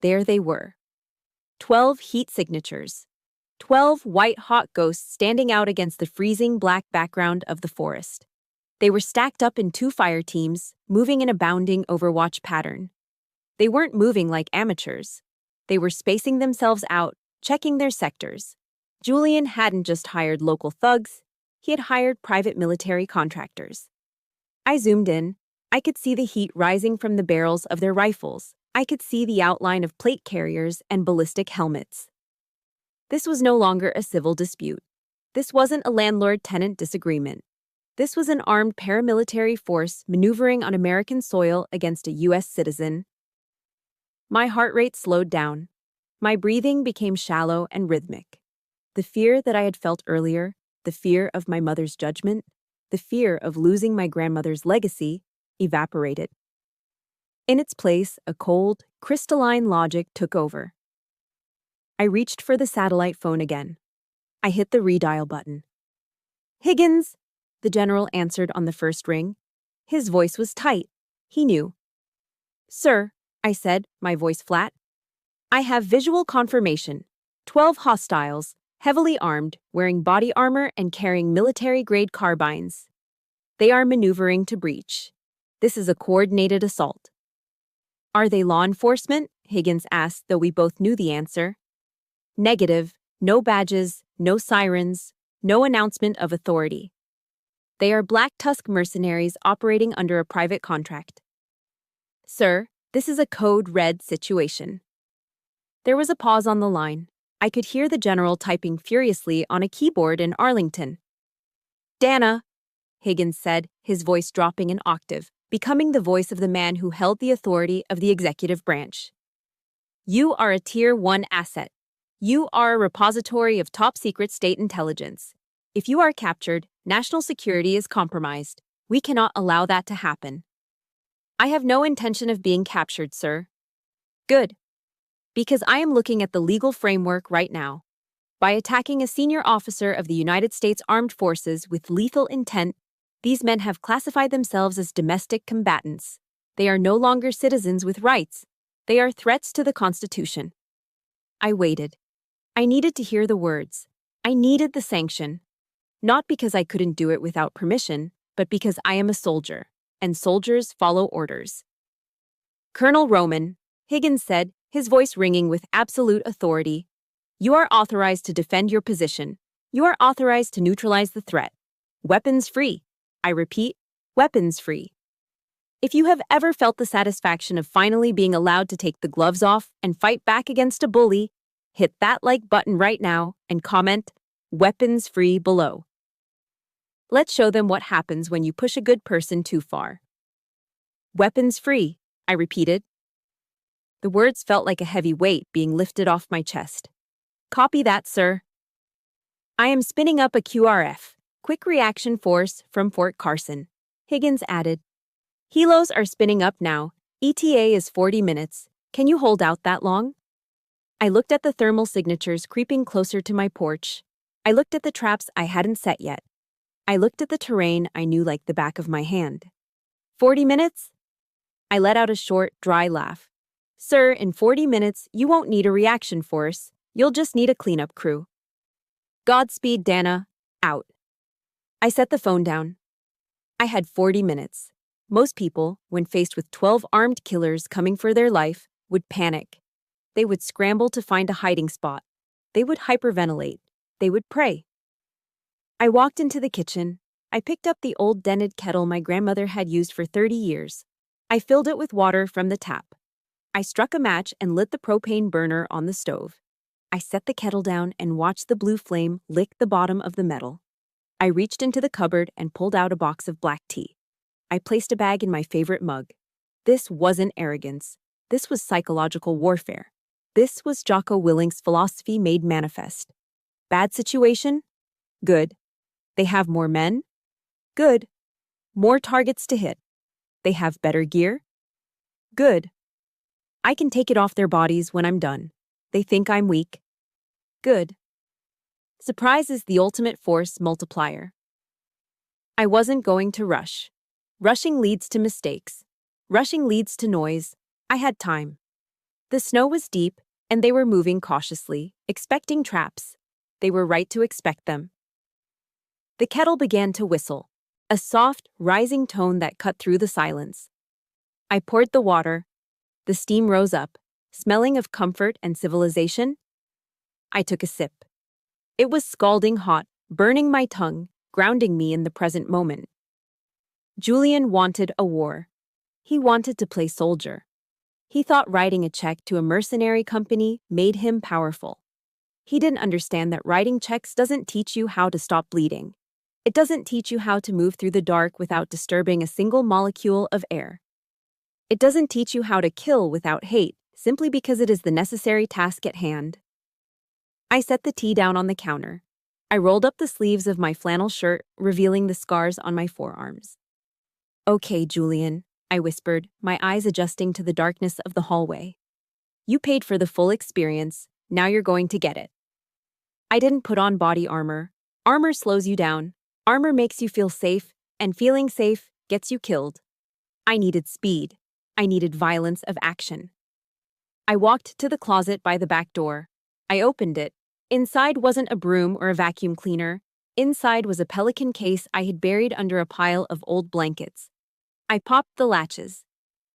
A: There they were. 12 heat signatures. 12 white-hot ghosts standing out against the freezing black background of the forest. They were stacked up in 2 fire teams, moving in a bounding Overwatch pattern. They weren't moving like amateurs. They were spacing themselves out, checking their sectors. Julian hadn't just hired local thugs, he had hired private military contractors. I zoomed in. I could see the heat rising from the barrels of their rifles. I could see the outline of plate carriers and ballistic helmets. This was no longer a civil dispute. This wasn't a landlord-tenant disagreement. This was an armed paramilitary force maneuvering on American soil against a U.S. citizen. My heart rate slowed down. My breathing became shallow and rhythmic. The fear that I had felt earlier, the fear of my mother's judgment, the fear of losing my grandmother's legacy, evaporated. In its place, a cold, crystalline logic took over. I reached for the satellite phone again. I hit the redial button. "Higgins," the general answered on the first ring. His voice was tight. He knew. "Sir," I said, my voice flat. "I have visual confirmation. 12 hostiles, heavily armed, wearing body armor and carrying military-grade carbines. They are maneuvering to breach. This is a coordinated assault." "Are they law enforcement?" Higgins asked, though we both knew the answer. "Negative. No badges, no sirens, no announcement of authority. They are Black Tusk mercenaries operating under a private contract." "Sir, this is a code red situation." There was a pause on the line. I could hear the general typing furiously on a keyboard in Arlington. "Dana," Higgins said, his voice dropping an octave, becoming the voice of the man who held the authority of the executive branch. "You are a Tier 1 asset. You are a repository of top-secret state intelligence. If you are captured, national security is compromised. We cannot allow that to happen." "I have no intention of being captured, sir." "Good. Because I am looking at the legal framework right now. By attacking a senior officer of the United States Armed Forces with lethal intent, these men have classified themselves as domestic combatants. They are no longer citizens with rights. They are threats to the Constitution." I waited. I needed to hear the words. I needed the sanction. Not because I couldn't do it without permission, but because I am a soldier, and soldiers follow orders. "Colonel Roman," Higgins said, his voice ringing with absolute authority, "you are authorized to defend your position. You are authorized to neutralize the threat. Weapons free. I repeat, weapons free. If you have ever felt the satisfaction of finally being allowed to take the gloves off and fight back against a bully, hit that like button right now and comment, 'Weapons free' below. Let's show them what happens when you push a good person too far." "Weapons free," I repeated. The words felt like a heavy weight being lifted off my chest. "Copy that, sir." "I am spinning up a QRF, Quick Reaction Force, from Fort Carson. Higgins added. Helos are spinning up now. ETA is 40 minutes. Can you hold out that long? I looked at the thermal signatures creeping closer to my porch. I looked at the traps I hadn't set yet. I looked at the terrain I knew like the back of my hand. 40 minutes? I let out a short, dry laugh. Sir, in 40 minutes, you won't need a reaction force. You'll just need a cleanup crew. Godspeed, Dana. Out. I set the phone down. I had 40 minutes. Most people, when faced with 12 armed killers coming for their life, would panic. They would scramble to find a hiding spot. They would hyperventilate. They would pray. I walked into the kitchen. I picked up the old dented kettle my grandmother had used for 30 years. I filled it with water from the tap. I struck a match and lit the propane burner on the stove. I set the kettle down and watched the blue flame lick the bottom of the metal. I reached into the cupboard and pulled out a box of black tea. I placed a bag in my favorite mug. This wasn't arrogance. This was psychological warfare. This was Jocko Willink's philosophy made manifest. Bad situation? Good. They have more men? Good. More targets to hit. They have better gear? Good. I can take it off their bodies when I'm done. They think I'm weak? Good. Surprise is the ultimate force multiplier. I wasn't going to rush. Rushing leads to mistakes. Rushing leads to noise. I had time. The snow was deep, and they were moving cautiously, expecting traps. They were right to expect them. The kettle began to whistle, a soft, rising tone that cut through the silence. I poured the water. The steam rose up, smelling of comfort and civilization. I took a sip. It was scalding hot, burning my tongue, grounding me in the present moment. Julian wanted a war. He wanted to play soldier. He thought writing a check to a mercenary company made him powerful. He didn't understand that writing checks doesn't teach you how to stop bleeding. It doesn't teach you how to move through the dark without disturbing a single molecule of air. It doesn't teach you how to kill without hate, simply because it is the necessary task at hand. I set the tea down on the counter. I rolled up the sleeves of my flannel shirt, revealing the scars on my forearms. Okay, Julian, I whispered, my eyes adjusting to the darkness of the hallway. You paid for the full experience, now you're going to get it. I didn't put on body armor. Armor slows you down. Armor makes you feel safe, and feeling safe gets you killed. I needed speed. I needed violence of action. I walked to the closet by the back door. I opened it. Inside wasn't a broom or a vacuum cleaner. Inside was a pelican case I had buried under a pile of old blankets. I popped the latches.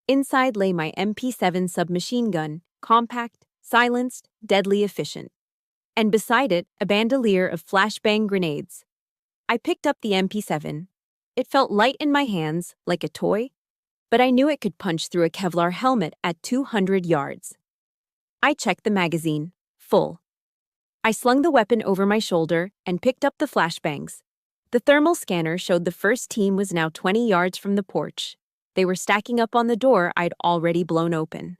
A: Inside lay my MP7 submachine gun, compact, silenced, deadly efficient. And beside it, a bandolier of flashbang grenades. I picked up the MP7. It felt light in my hands, like a toy, but I knew it could punch through a Kevlar helmet at 200 yards. I checked the magazine, full. I slung the weapon over my shoulder and picked up the flashbangs. The thermal scanner showed the first team was now 20 yards from the porch. They were stacking up on the door I'd already blown open.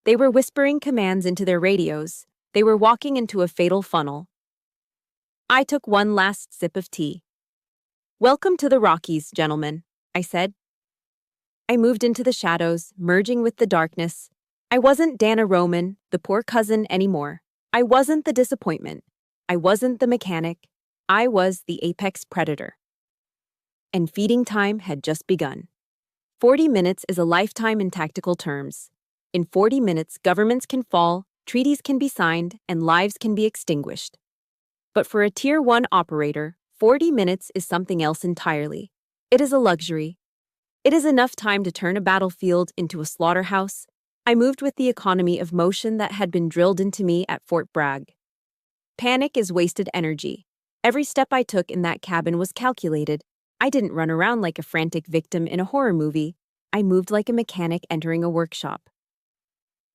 A: They were whispering commands into their radios. They were walking into a fatal funnel. I took one last sip of tea. Welcome to the Rockies, gentlemen, I said. I moved into the shadows, merging with the darkness. I wasn't Dana Roman, the poor cousin, anymore. I wasn't the disappointment. I wasn't the mechanic. I was the apex predator. And feeding time had just begun. 40 minutes is a lifetime in tactical terms. In 40 minutes, governments can fall, treaties can be signed, and lives can be extinguished. But for a Tier 1 operator, 40 minutes is something else entirely. It is a luxury. It is enough time to turn a battlefield into a slaughterhouse. I moved with the economy of motion that had been drilled into me at Fort Bragg. Panic is wasted energy. Every step I took in that cabin was calculated. I didn't run around like a frantic victim in a horror movie. I moved like a mechanic entering a workshop.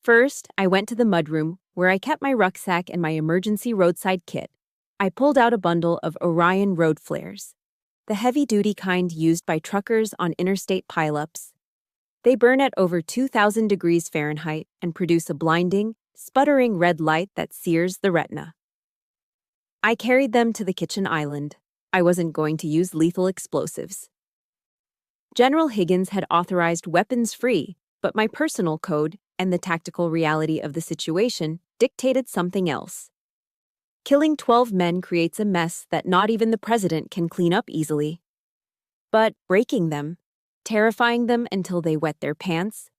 A: First, I went to the mudroom, where I kept my rucksack and my emergency roadside kit. I pulled out a bundle of Orion road flares, the heavy-duty kind used by truckers on interstate pileups. They burn at over 2,000 degrees Fahrenheit and produce a blinding, sputtering red light that sears the retina. I carried them to the kitchen island. I wasn't going to use lethal explosives. General Higgins had authorized weapons free, but my personal code and the tactical reality of the situation dictated something else. Killing 12 men creates a mess that not even the president can clean up easily. But breaking them, terrifying them until they wet their pants,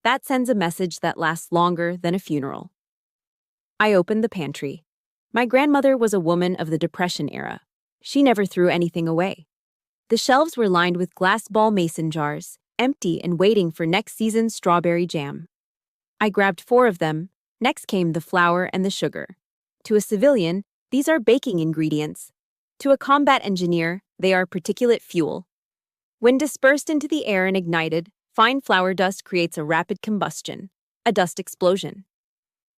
A: that sends a message that lasts longer than a funeral. I opened the pantry. My grandmother was a woman of the Depression era. She never threw anything away. The shelves were lined with glass ball mason jars, empty and waiting for next season's strawberry jam. I grabbed 4 of them. Next came the flour and the sugar. To a civilian, these are baking ingredients. To a combat engineer, they are particulate fuel. When dispersed into the air and ignited, fine flour dust creates a rapid combustion, a dust explosion.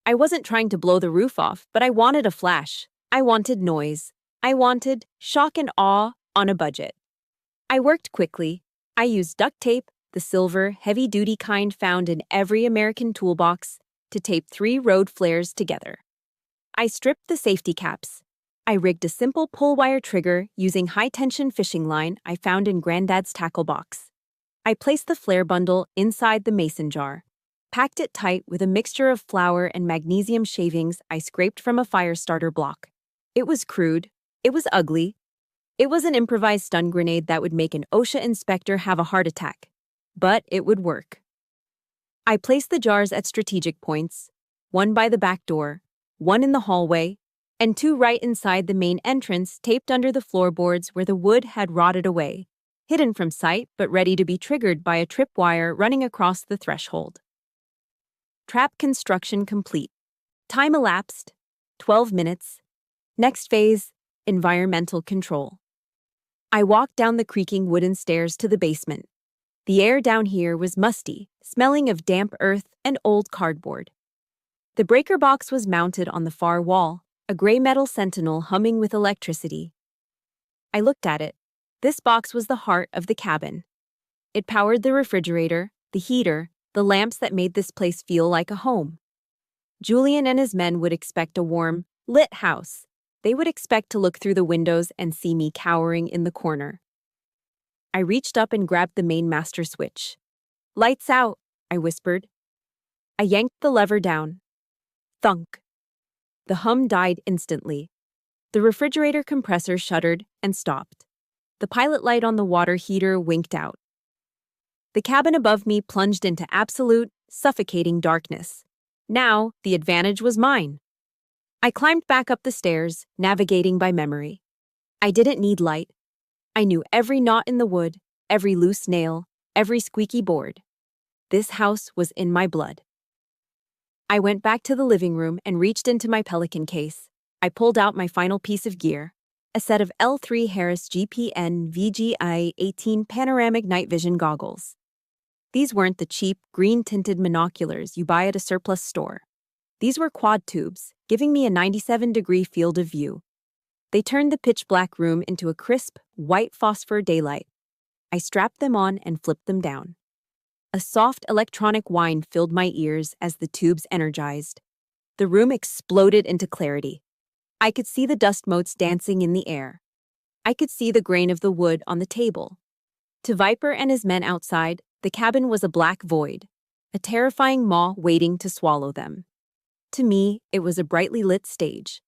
A: I wasn't trying to blow the roof off, but I wanted a flash. I wanted noise. I wanted shock and awe on a budget. I worked quickly. I used duct tape, the silver, heavy-duty kind found in every American toolbox, to tape 3 road flares together. I stripped the safety caps. I rigged a simple pull-wire trigger using high-tension fishing line I found in Granddad's tackle box. I placed the flare bundle inside the mason jar, packed it tight with a mixture of flour and magnesium shavings I scraped from a fire starter block. It was crude. It was ugly. It was an improvised stun grenade that would make an OSHA inspector have a heart attack. But it would work. I placed the jars at strategic points, one by the back door, one in the hallway, and 2 right inside the main entrance taped under the floorboards where the wood had rotted away, hidden from sight but ready to be triggered by a tripwire running across the threshold. Trap construction complete. Time elapsed, 12 minutes. Next phase, environmental control. I walked down the creaking wooden stairs to the basement. The air down here was musty, smelling of damp earth and old cardboard. The breaker box was mounted on the far wall, a gray metal sentinel humming with electricity. I looked at it. This box was the heart of the cabin. It powered the refrigerator, the heater, the lamps that made this place feel like a home. Julian and his men would expect a warm, lit house. They would expect to look through the windows and see me cowering in the corner. I reached up and grabbed the main master switch. "Lights out," I whispered. I yanked the lever down. Thunk. The hum died instantly. The refrigerator compressor shuddered and stopped. The pilot light on the water heater winked out. The cabin above me plunged into absolute, suffocating darkness. Now, the advantage was mine. I climbed back up the stairs, navigating by memory. I didn't need light. I knew every knot in the wood, every loose nail, every squeaky board. This house was in my blood. I went back to the living room and reached into my Pelican case. I pulled out my final piece of gear, a set of L3 Harris GPN VGI-18 panoramic night vision goggles. These weren't the cheap, green-tinted monoculars you buy at a surplus store. These were quad tubes, giving me a 97-degree field of view. They turned the pitch-black room into a crisp, white phosphor daylight. I strapped them on and flipped them down. A soft electronic whine filled my ears as the tubes energized. The room exploded into clarity. I could see the dust motes dancing in the air. I could see the grain of the wood on the table. To Viper and his men outside, the cabin was a black void, a terrifying maw waiting to swallow them. To me, it was a brightly lit stage.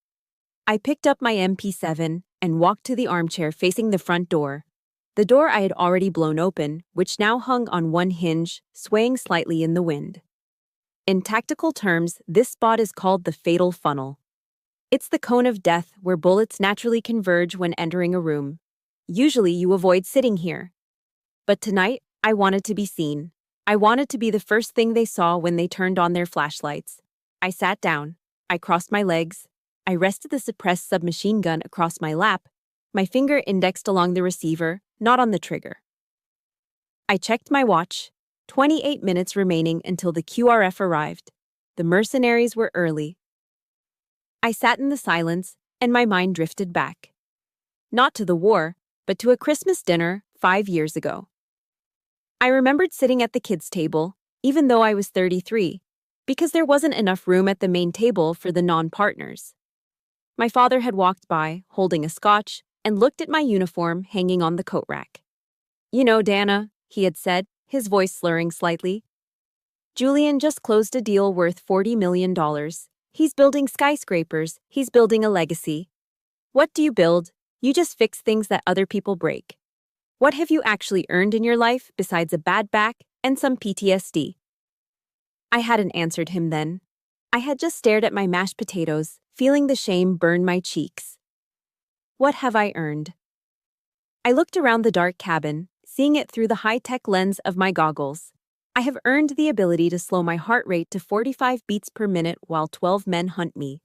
A: I picked up my MP7 and walked to the armchair facing the front door, the door I had already blown open, which now hung on one hinge, swaying slightly in the wind. In tactical terms, this spot is called the fatal funnel. It's the cone of death where bullets naturally converge when entering a room. Usually you avoid sitting here. But tonight, I wanted to be seen. I wanted to be the first thing they saw when they turned on their flashlights. I sat down. I crossed my legs. I rested the suppressed submachine gun across my lap, my finger indexed along the receiver, not on the trigger. I checked my watch. 28 minutes remaining until the QRF arrived. The mercenaries were early. I sat in the silence, and my mind drifted back. Not to the war, but to a Christmas dinner 5 years ago. I remembered sitting at the kids' table, even though I was 33, because there wasn't enough room at the main table for the non-partners. My father had walked by, holding a scotch, and looked at my uniform hanging on the coat rack. "You know, Dana," he had said, his voice slurring slightly. Julian just closed a deal worth $40 million. He's building skyscrapers, he's building a legacy. What do you build? You just fix things that other people break. What have you actually earned in your life besides a bad back and some PTSD? I hadn't answered him then. I had just stared at my mashed potatoes, feeling the shame burn my cheeks. What have I earned? I looked around the dark cabin, seeing it through the high-tech lens of my goggles. I have earned the ability to slow my heart rate to 45 beats per minute while 12 men hunt me.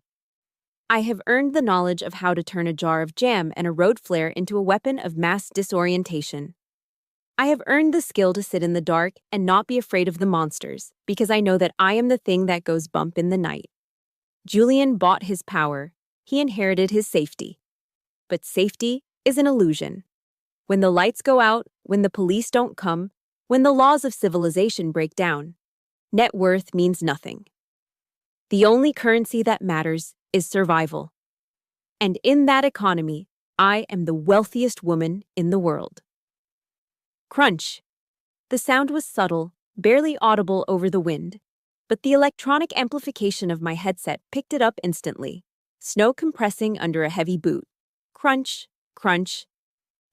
A: I have earned the knowledge of how to turn a jar of jam and a road flare into a weapon of mass disorientation. I have earned the skill to sit in the dark and not be afraid of the monsters, because I know that I am the thing that goes bump in the night. Julian bought his power. He inherited his safety. But safety is an illusion. When the lights go out, when the police don't come, when the laws of civilization break down, net worth means nothing. The only currency that matters is survival. And in that economy, I am the wealthiest woman in the world. Crunch. The sound was subtle, barely audible over the wind, but the electronic amplification of my headset picked it up instantly. Snow compressing under a heavy boot. Crunch, crunch.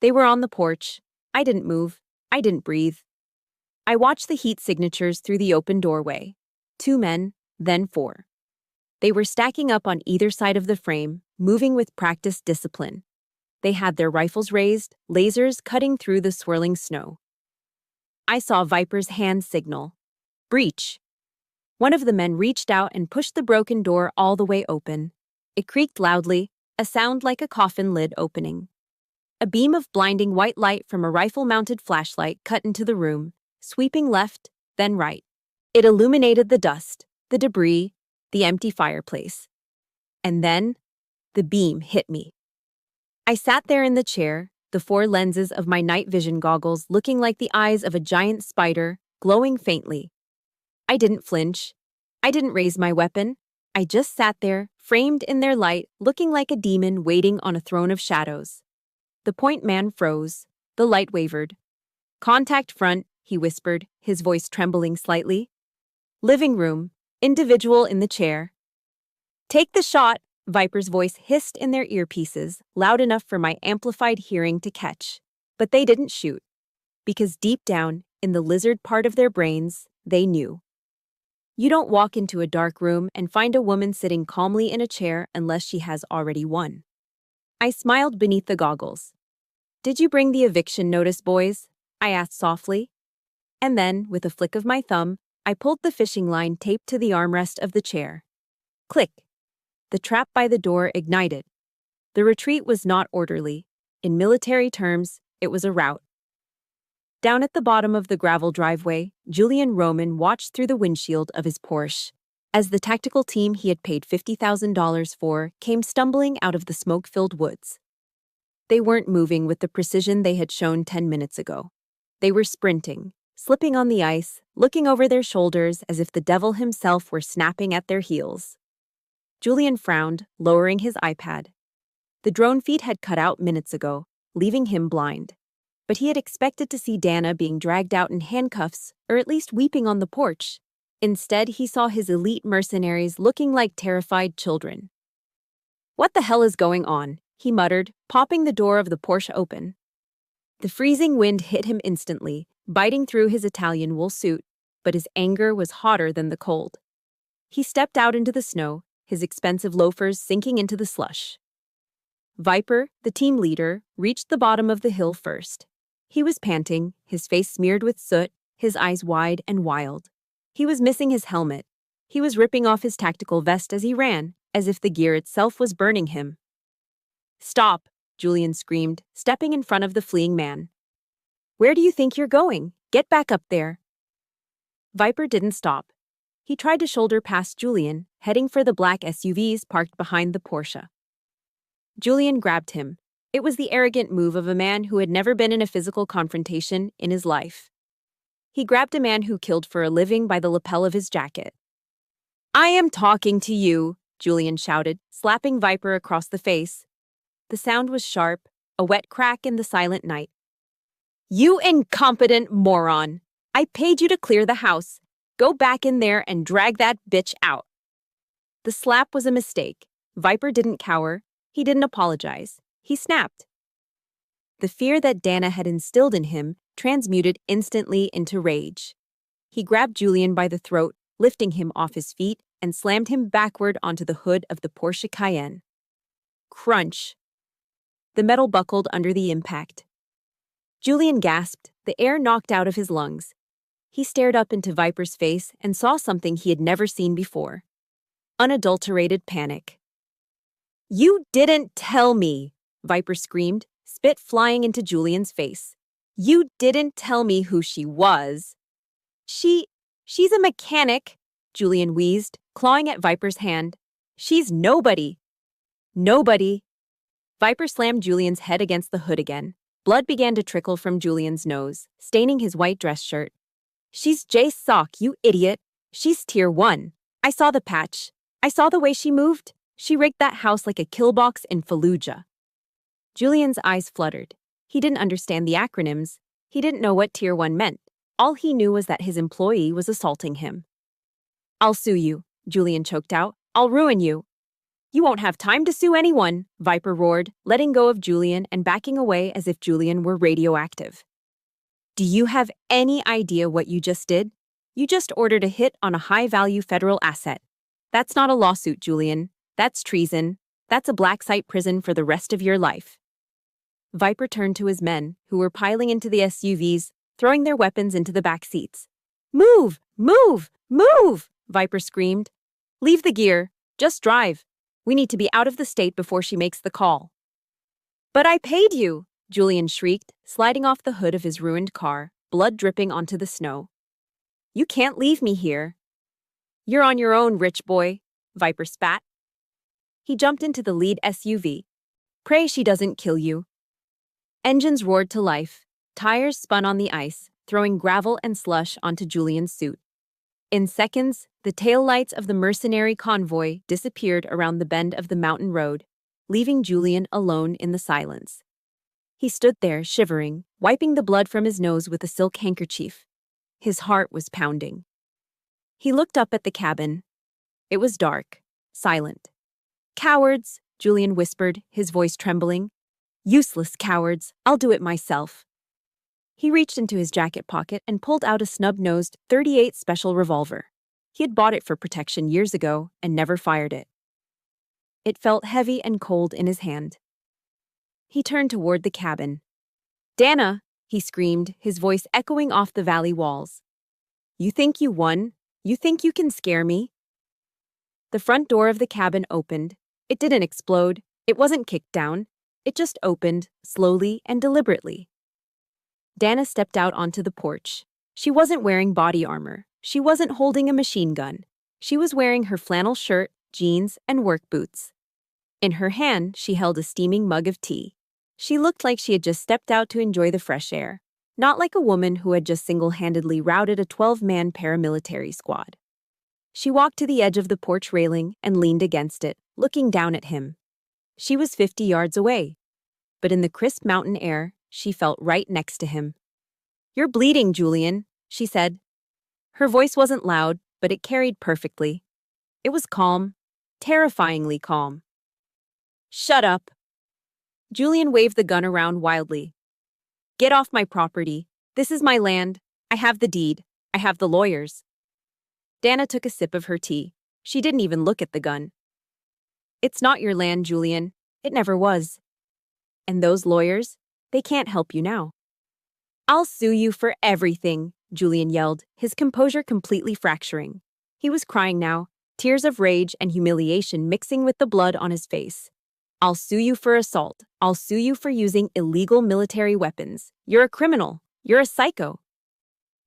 A: They were on the porch. I didn't move. I didn't breathe. I watched the heat signatures through the open doorway. 2 men, then 4. They were stacking up on either side of the frame, moving with practiced discipline. They had their rifles raised, lasers cutting through the swirling snow. I saw Viper's hand signal. Breach. One of the men reached out and pushed the broken door all the way open. It creaked loudly, a sound like a coffin lid opening. A beam of blinding white light from a rifle-mounted flashlight cut into the room, sweeping left, then right. It illuminated the dust, the debris, the empty fireplace. And then, the beam hit me. I sat there in the chair, the 4 lenses of my night vision goggles looking like the eyes of a giant spider, glowing faintly. I didn't flinch. I didn't raise my weapon. I just sat there, framed in their light, looking like a demon waiting on a throne of shadows. The point man froze. The light wavered. Contact front, he whispered, his voice trembling slightly. Living room. Individual in the chair. Take the shot, Viper's voice hissed in their earpieces, loud enough for my amplified hearing to catch. But they didn't shoot. Because deep down, in the lizard part of their brains, they knew. You don't walk into a dark room and find a woman sitting calmly in a chair unless she has already won. I smiled beneath the goggles. Did you bring the eviction notice, boys? I asked softly. And then, with a flick of my thumb, I pulled the fishing line taped to the armrest of the chair. Click. The trap by the door ignited. The retreat was not orderly. In military terms, it was a rout. Down at the bottom of the gravel driveway, Julian Roman watched through the windshield of his Porsche as the tactical team he had paid $50,000 for came stumbling out of the smoke-filled woods. They weren't moving with the precision they had shown 10 minutes ago. They were sprinting, slipping on the ice, looking over their shoulders as if the devil himself were snapping at their heels. Julian frowned, lowering his iPad. The drone feed had cut out minutes ago, leaving him blind. But he had expected to see Dana being dragged out in handcuffs, or at least weeping on the porch. Instead, he saw his elite mercenaries looking like terrified children. What the hell is going on? He muttered, popping the door of the Porsche open. The freezing wind hit him instantly, biting through his Italian wool suit, but his anger was hotter than the cold. He stepped out into the snow, his expensive loafers sinking into the slush. Viper, the team leader, reached the bottom of the hill first. He was panting, his face smeared with soot, his eyes wide and wild. He was missing his helmet. He was ripping off his tactical vest as he ran, as if the gear itself was burning him. Stop, Julian screamed, stepping in front of the fleeing man. Where do you think you're going? Get back up there. Viper didn't stop. He tried to shoulder past Julian, heading for the black SUVs parked behind the Porsche. Julian grabbed him. It was the arrogant move of a man who had never been in a physical confrontation in his life. He grabbed a man who killed for a living by the lapel of his jacket. I am talking to you, Julian shouted, slapping Viper across the face. The sound was sharp, a wet crack in the silent night. You incompetent moron! I paid you to clear the house. Go back in there and drag that bitch out. The slap was a mistake. Viper didn't cower. He didn't apologize. He snapped. The fear that Dana had instilled in him transmuted instantly into rage. He grabbed Julian by the throat, lifting him off his feet, and slammed him backward onto the hood of the Porsche Cayenne. Crunch! The metal buckled under the impact. Julian gasped, the air knocked out of his lungs. He stared up into Viper's face and saw something he had never seen before. Unadulterated panic. You didn't tell me, Viper screamed, spit flying into Julian's face. You didn't tell me who she was. She's a mechanic, Julian wheezed, clawing at Viper's hand. She's nobody. Nobody. Viper slammed Julian's head against the hood again. Blood began to trickle from Julian's nose, staining his white dress shirt. She's Jace Sock, you idiot. She's Tier 1. I saw the patch. I saw the way she moved. She rigged that house like a kill box in Fallujah. Julian's eyes fluttered. He didn't understand the acronyms. He didn't know what Tier 1 meant. All he knew was that his employee was assaulting him. I'll sue you, Julian choked out. I'll ruin you. You won't have time to sue anyone, Viper roared, letting go of Julian and backing away as if Julian were radioactive. Do you have any idea what you just did? You just ordered a hit on a high-value federal asset. That's not a lawsuit, Julian. That's treason. That's a black site prison for the rest of your life. Viper turned to his men, who were piling into the SUVs, throwing their weapons into the back seats. Move! Move! Move! Viper screamed. Leave the gear. Just drive. We need to be out of the state before she makes the call. But I paid you, Julian shrieked, sliding off the hood of his ruined car, blood dripping onto the snow. You can't leave me here. You're on your own, rich boy, Viper spat. He jumped into the lead SUV. Pray she doesn't kill you. Engines roared to life. Tires spun on the ice, throwing gravel and slush onto Julian's suit. In seconds, the taillights of the mercenary convoy disappeared around the bend of the mountain road, leaving Julian alone in the silence. He stood there, shivering, wiping the blood from his nose with a silk handkerchief. His heart was pounding. He looked up at the cabin. It was dark, silent. Cowards, Julian whispered, his voice trembling. Useless cowards, I'll do it myself. He reached into his jacket pocket and pulled out a snub-nosed .38 special revolver. He had bought it for protection years ago and never fired it. It felt heavy and cold in his hand. He turned toward the cabin. Dana, he screamed, his voice echoing off the valley walls. You think you won? You think you can scare me? The front door of the cabin opened. It didn't explode. It wasn't kicked down. It just opened, slowly and deliberately. Dana stepped out onto the porch. She wasn't wearing body armor. She wasn't holding a machine gun. She was wearing her flannel shirt, jeans, and work boots. In her hand, she held a steaming mug of tea. She looked like she had just stepped out to enjoy the fresh air, not like a woman who had just single-handedly routed a 12-man paramilitary squad. She walked to the edge of the porch railing and leaned against it, looking down at him. She was 50 yards away, but in the crisp mountain air, she felt right next to him. You're bleeding, Julian, she said. Her voice wasn't loud, but it carried perfectly. It was calm, terrifyingly calm. Shut up. Julian waved the gun around wildly. Get off my property. This is my land. I have the deed. I have the lawyers. Dana took a sip of her tea. She didn't even look at the gun. It's not your land, Julian. It never was. And those lawyers? They can't help you now. I'll sue you for everything, Julian yelled, his composure completely fracturing. He was crying now, tears of rage and humiliation mixing with the blood on his face. I'll sue you for assault. I'll sue you for using illegal military weapons. You're a criminal. You're a psycho.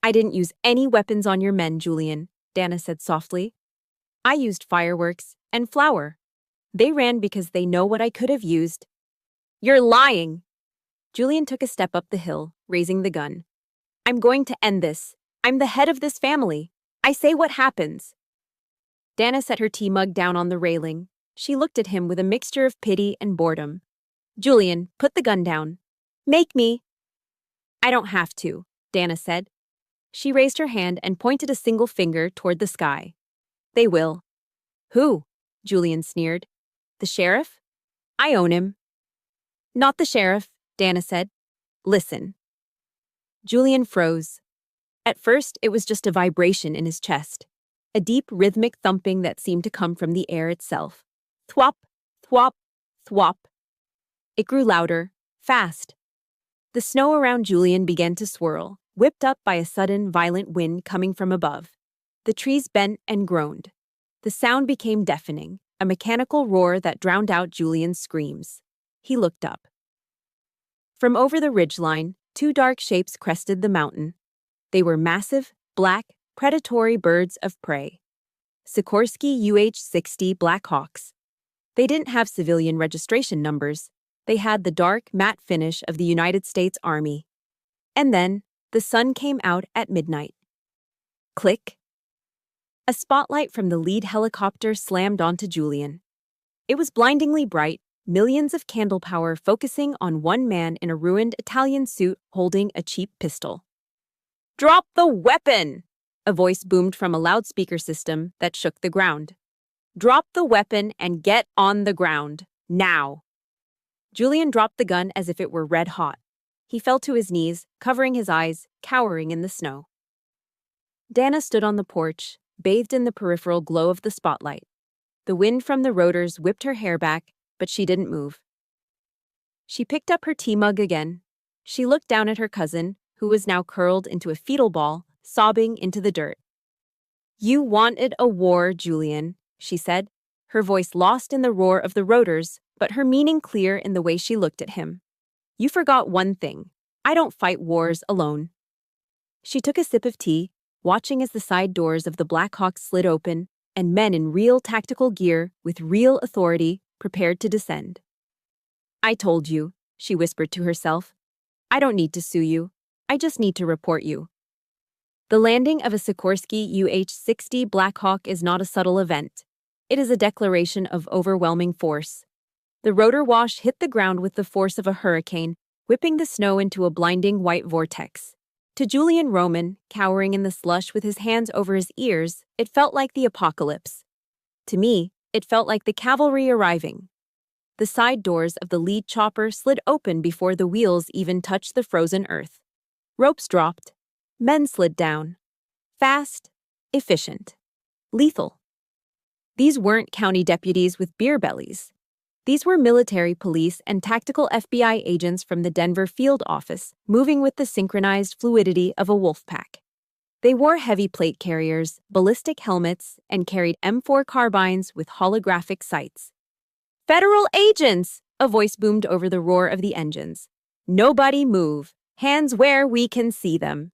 A: I didn't use any weapons on your men, Julian, Dana said softly. I used fireworks and flour. They ran because they know what I could have used. You're lying. Julian took a step up the hill, raising the gun. I'm going to end this. I'm the head of this family. I say what happens. Dana set her tea mug down on the railing. She looked at him with a mixture of pity and boredom. Julian, put the gun down. Make me. I don't have to, Dana said. She raised her hand and pointed a single finger toward the sky. They will. Who? Julian sneered. The sheriff? I own him. Not the sheriff, Dana said. Listen. Julian froze. At first, it was just a vibration in his chest, a deep rhythmic thumping that seemed to come from the air itself. Thwop, thwop, thwop. It grew louder, fast. The snow around Julian began to swirl, whipped up by a sudden, violent wind coming from above. The trees bent and groaned. The sound became deafening, a mechanical roar that drowned out Julian's screams. He looked up. From over the ridgeline, two dark shapes crested the mountain. They were massive, black, predatory birds of prey. Sikorsky UH-60 Black Hawks. They didn't have civilian registration numbers. They had the dark, matte finish of the United States Army. And then, the sun came out at midnight. Click. A spotlight from the lead helicopter slammed onto Julian. It was blindingly bright, millions of candle power focusing on one man in a ruined Italian suit holding a cheap pistol. Drop the weapon! A voice boomed from a loudspeaker system that shook the ground. Drop the weapon and get on the ground, now! Julian dropped the gun as if it were red hot. He fell to his knees, covering his eyes, cowering in the snow. Dana stood on the porch, bathed in the peripheral glow of the spotlight. The wind from the rotors whipped her hair back, but she didn't move. She picked up her tea mug again. She looked down at her cousin, who was now curled into a fetal ball, sobbing into the dirt. You wanted a war, Julian, she said, her voice lost in the roar of the rotors, but her meaning clear in the way she looked at him. You forgot one thing. I don't fight wars alone. She took a sip of tea, watching as the side doors of the Black Hawk slid open and men in real tactical gear with real authority prepared to descend. I told you, she whispered to herself. I don't need to sue you. I just need to report you. The landing of a Sikorsky UH-60 Black Hawk is not a subtle event. It is a declaration of overwhelming force. The rotor wash hit the ground with the force of a hurricane, whipping the snow into a blinding white vortex. To Julian Roman, cowering in the slush with his hands over his ears, it felt like the apocalypse. To me, it felt like the cavalry arriving. The side doors of the lead chopper slid open before the wheels even touched the frozen earth. Ropes dropped. Men slid down. Fast, efficient, lethal. These weren't county deputies with beer bellies. These were military police and tactical FBI agents from the Denver field office, moving with the synchronized fluidity of a wolf pack. They wore heavy plate carriers, ballistic helmets, and carried M4 carbines with holographic sights. Federal agents! A voice boomed over the roar of the engines. Nobody move. Hands where we can see them.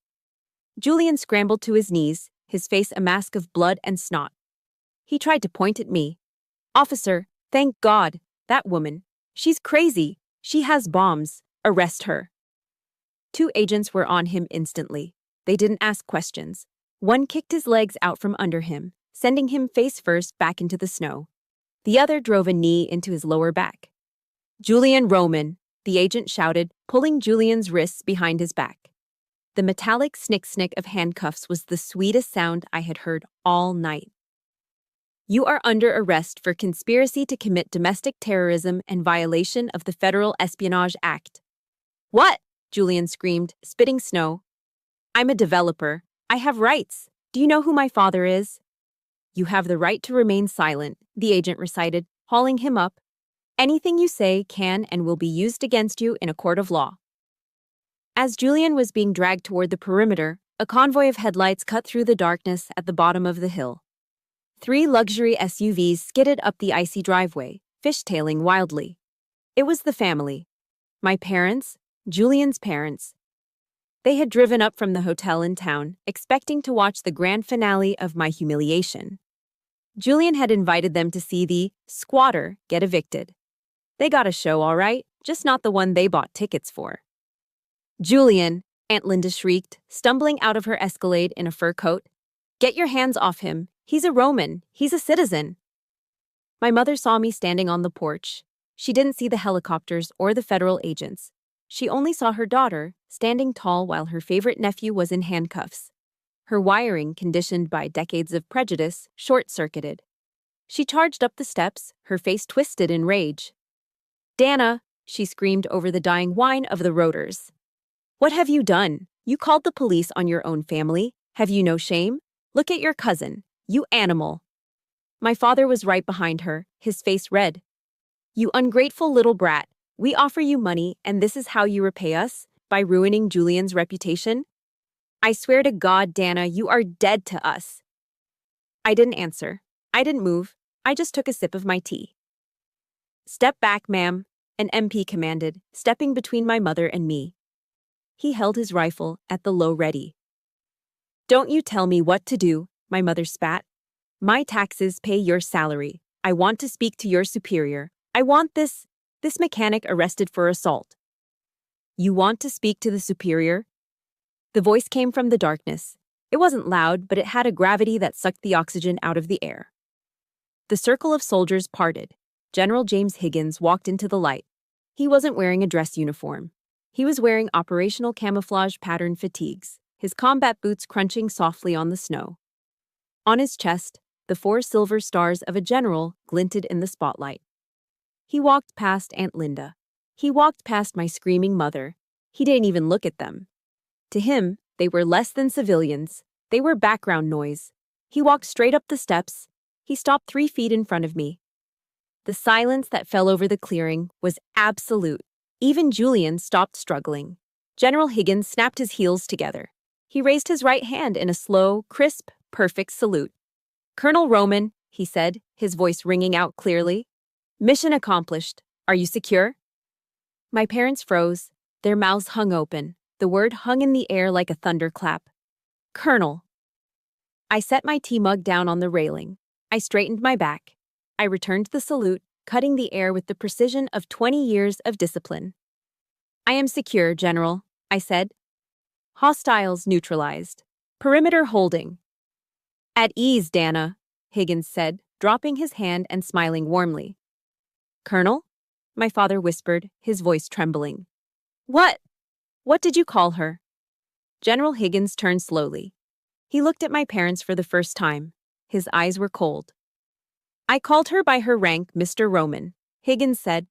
A: Julian scrambled to his knees, his face a mask of blood and snot. He tried to point at me. Officer, thank God. That woman. She's crazy. She has bombs. Arrest her. Two agents were on him instantly. They didn't ask questions. One kicked his legs out from under him, sending him face first back into the snow. The other drove a knee into his lower back. Julian Roman, the agent shouted, pulling Julian's wrists behind his back. The metallic snick-snick of handcuffs was the sweetest sound I had heard all night. You are under arrest for conspiracy to commit domestic terrorism and violation of the Federal Espionage Act. What? Julian screamed, spitting snow. I'm a developer. I have rights. Do you know who my father is? You have the right to remain silent, the agent recited, hauling him up. Anything you say can and will be used against you in a court of law. As Julian was being dragged toward the perimeter, a convoy of headlights cut through the darkness at the bottom of the hill. 3 luxury SUVs skidded up the icy driveway, fishtailing wildly. It was the family. My parents, Julian's parents. They had driven up from the hotel in town, expecting to watch the grand finale of my humiliation. Julian had invited them to see the squatter get evicted. They got a show, all right, just not the one they bought tickets for. Julian, Aunt Linda shrieked, stumbling out of her Escalade in a fur coat. Get your hands off him. He's a Roman. He's a citizen. My mother saw me standing on the porch. She didn't see the helicopters or the federal agents. She only saw her daughter, standing tall while her favorite nephew was in handcuffs. Her wiring, conditioned by decades of prejudice, short-circuited. She charged up the steps, her face twisted in rage. "Dana!" she screamed over the dying whine of the rotors. "What have you done? You called the police on your own family. Have you no shame? Look at your cousin, you animal." My father was right behind her, his face red. "You ungrateful little brat. We offer you money, and this is how you repay us? By ruining Julian's reputation? I swear to God, Dana, you are dead to us." I didn't answer. I didn't move. I just took a sip of my tea. "Step back, ma'am," an MP commanded, stepping between my mother and me. He held his rifle at the low ready. "Don't you tell me what to do," my mother spat. "My taxes pay your salary. I want to speak to your superior. I want this mechanic arrested for assault." "You want to speak to the superior?" The voice came from the darkness. It wasn't loud, but it had a gravity that sucked the oxygen out of the air. The circle of soldiers parted. General James Higgins walked into the light. He wasn't wearing a dress uniform. He was wearing operational camouflage pattern fatigues, his combat boots crunching softly on the snow. On his chest, the 4 silver stars of a general glinted in the spotlight. He walked past Aunt Linda. He walked past my screaming mother. He didn't even look at them. To him, they were less than civilians. They were background noise. He walked straight up the steps. He stopped 3 feet in front of me. The silence that fell over the clearing was absolute. Even Julian stopped struggling. General Higgins snapped his heels together. He raised his right hand in a slow, crisp, perfect salute. "Colonel Roman," he said, his voice ringing out clearly. "Mission accomplished. Are you secure?" My parents froze. Their mouths hung open. The word hung in the air like a thunderclap. "Colonel." I set my tea mug down on the railing. I straightened my back. I returned the salute, cutting the air with the precision of 20 years of discipline. "I am secure, General," I said. "Hostiles neutralized. Perimeter holding." "At ease, Dana," Higgins said, dropping his hand and smiling warmly. "Colonel?" my father whispered, his voice trembling. "What? What did you call her?" General Higgins turned slowly. He looked at my parents for the first time. His eyes were cold. "I called her by her rank, Mr. Roman," Higgins said.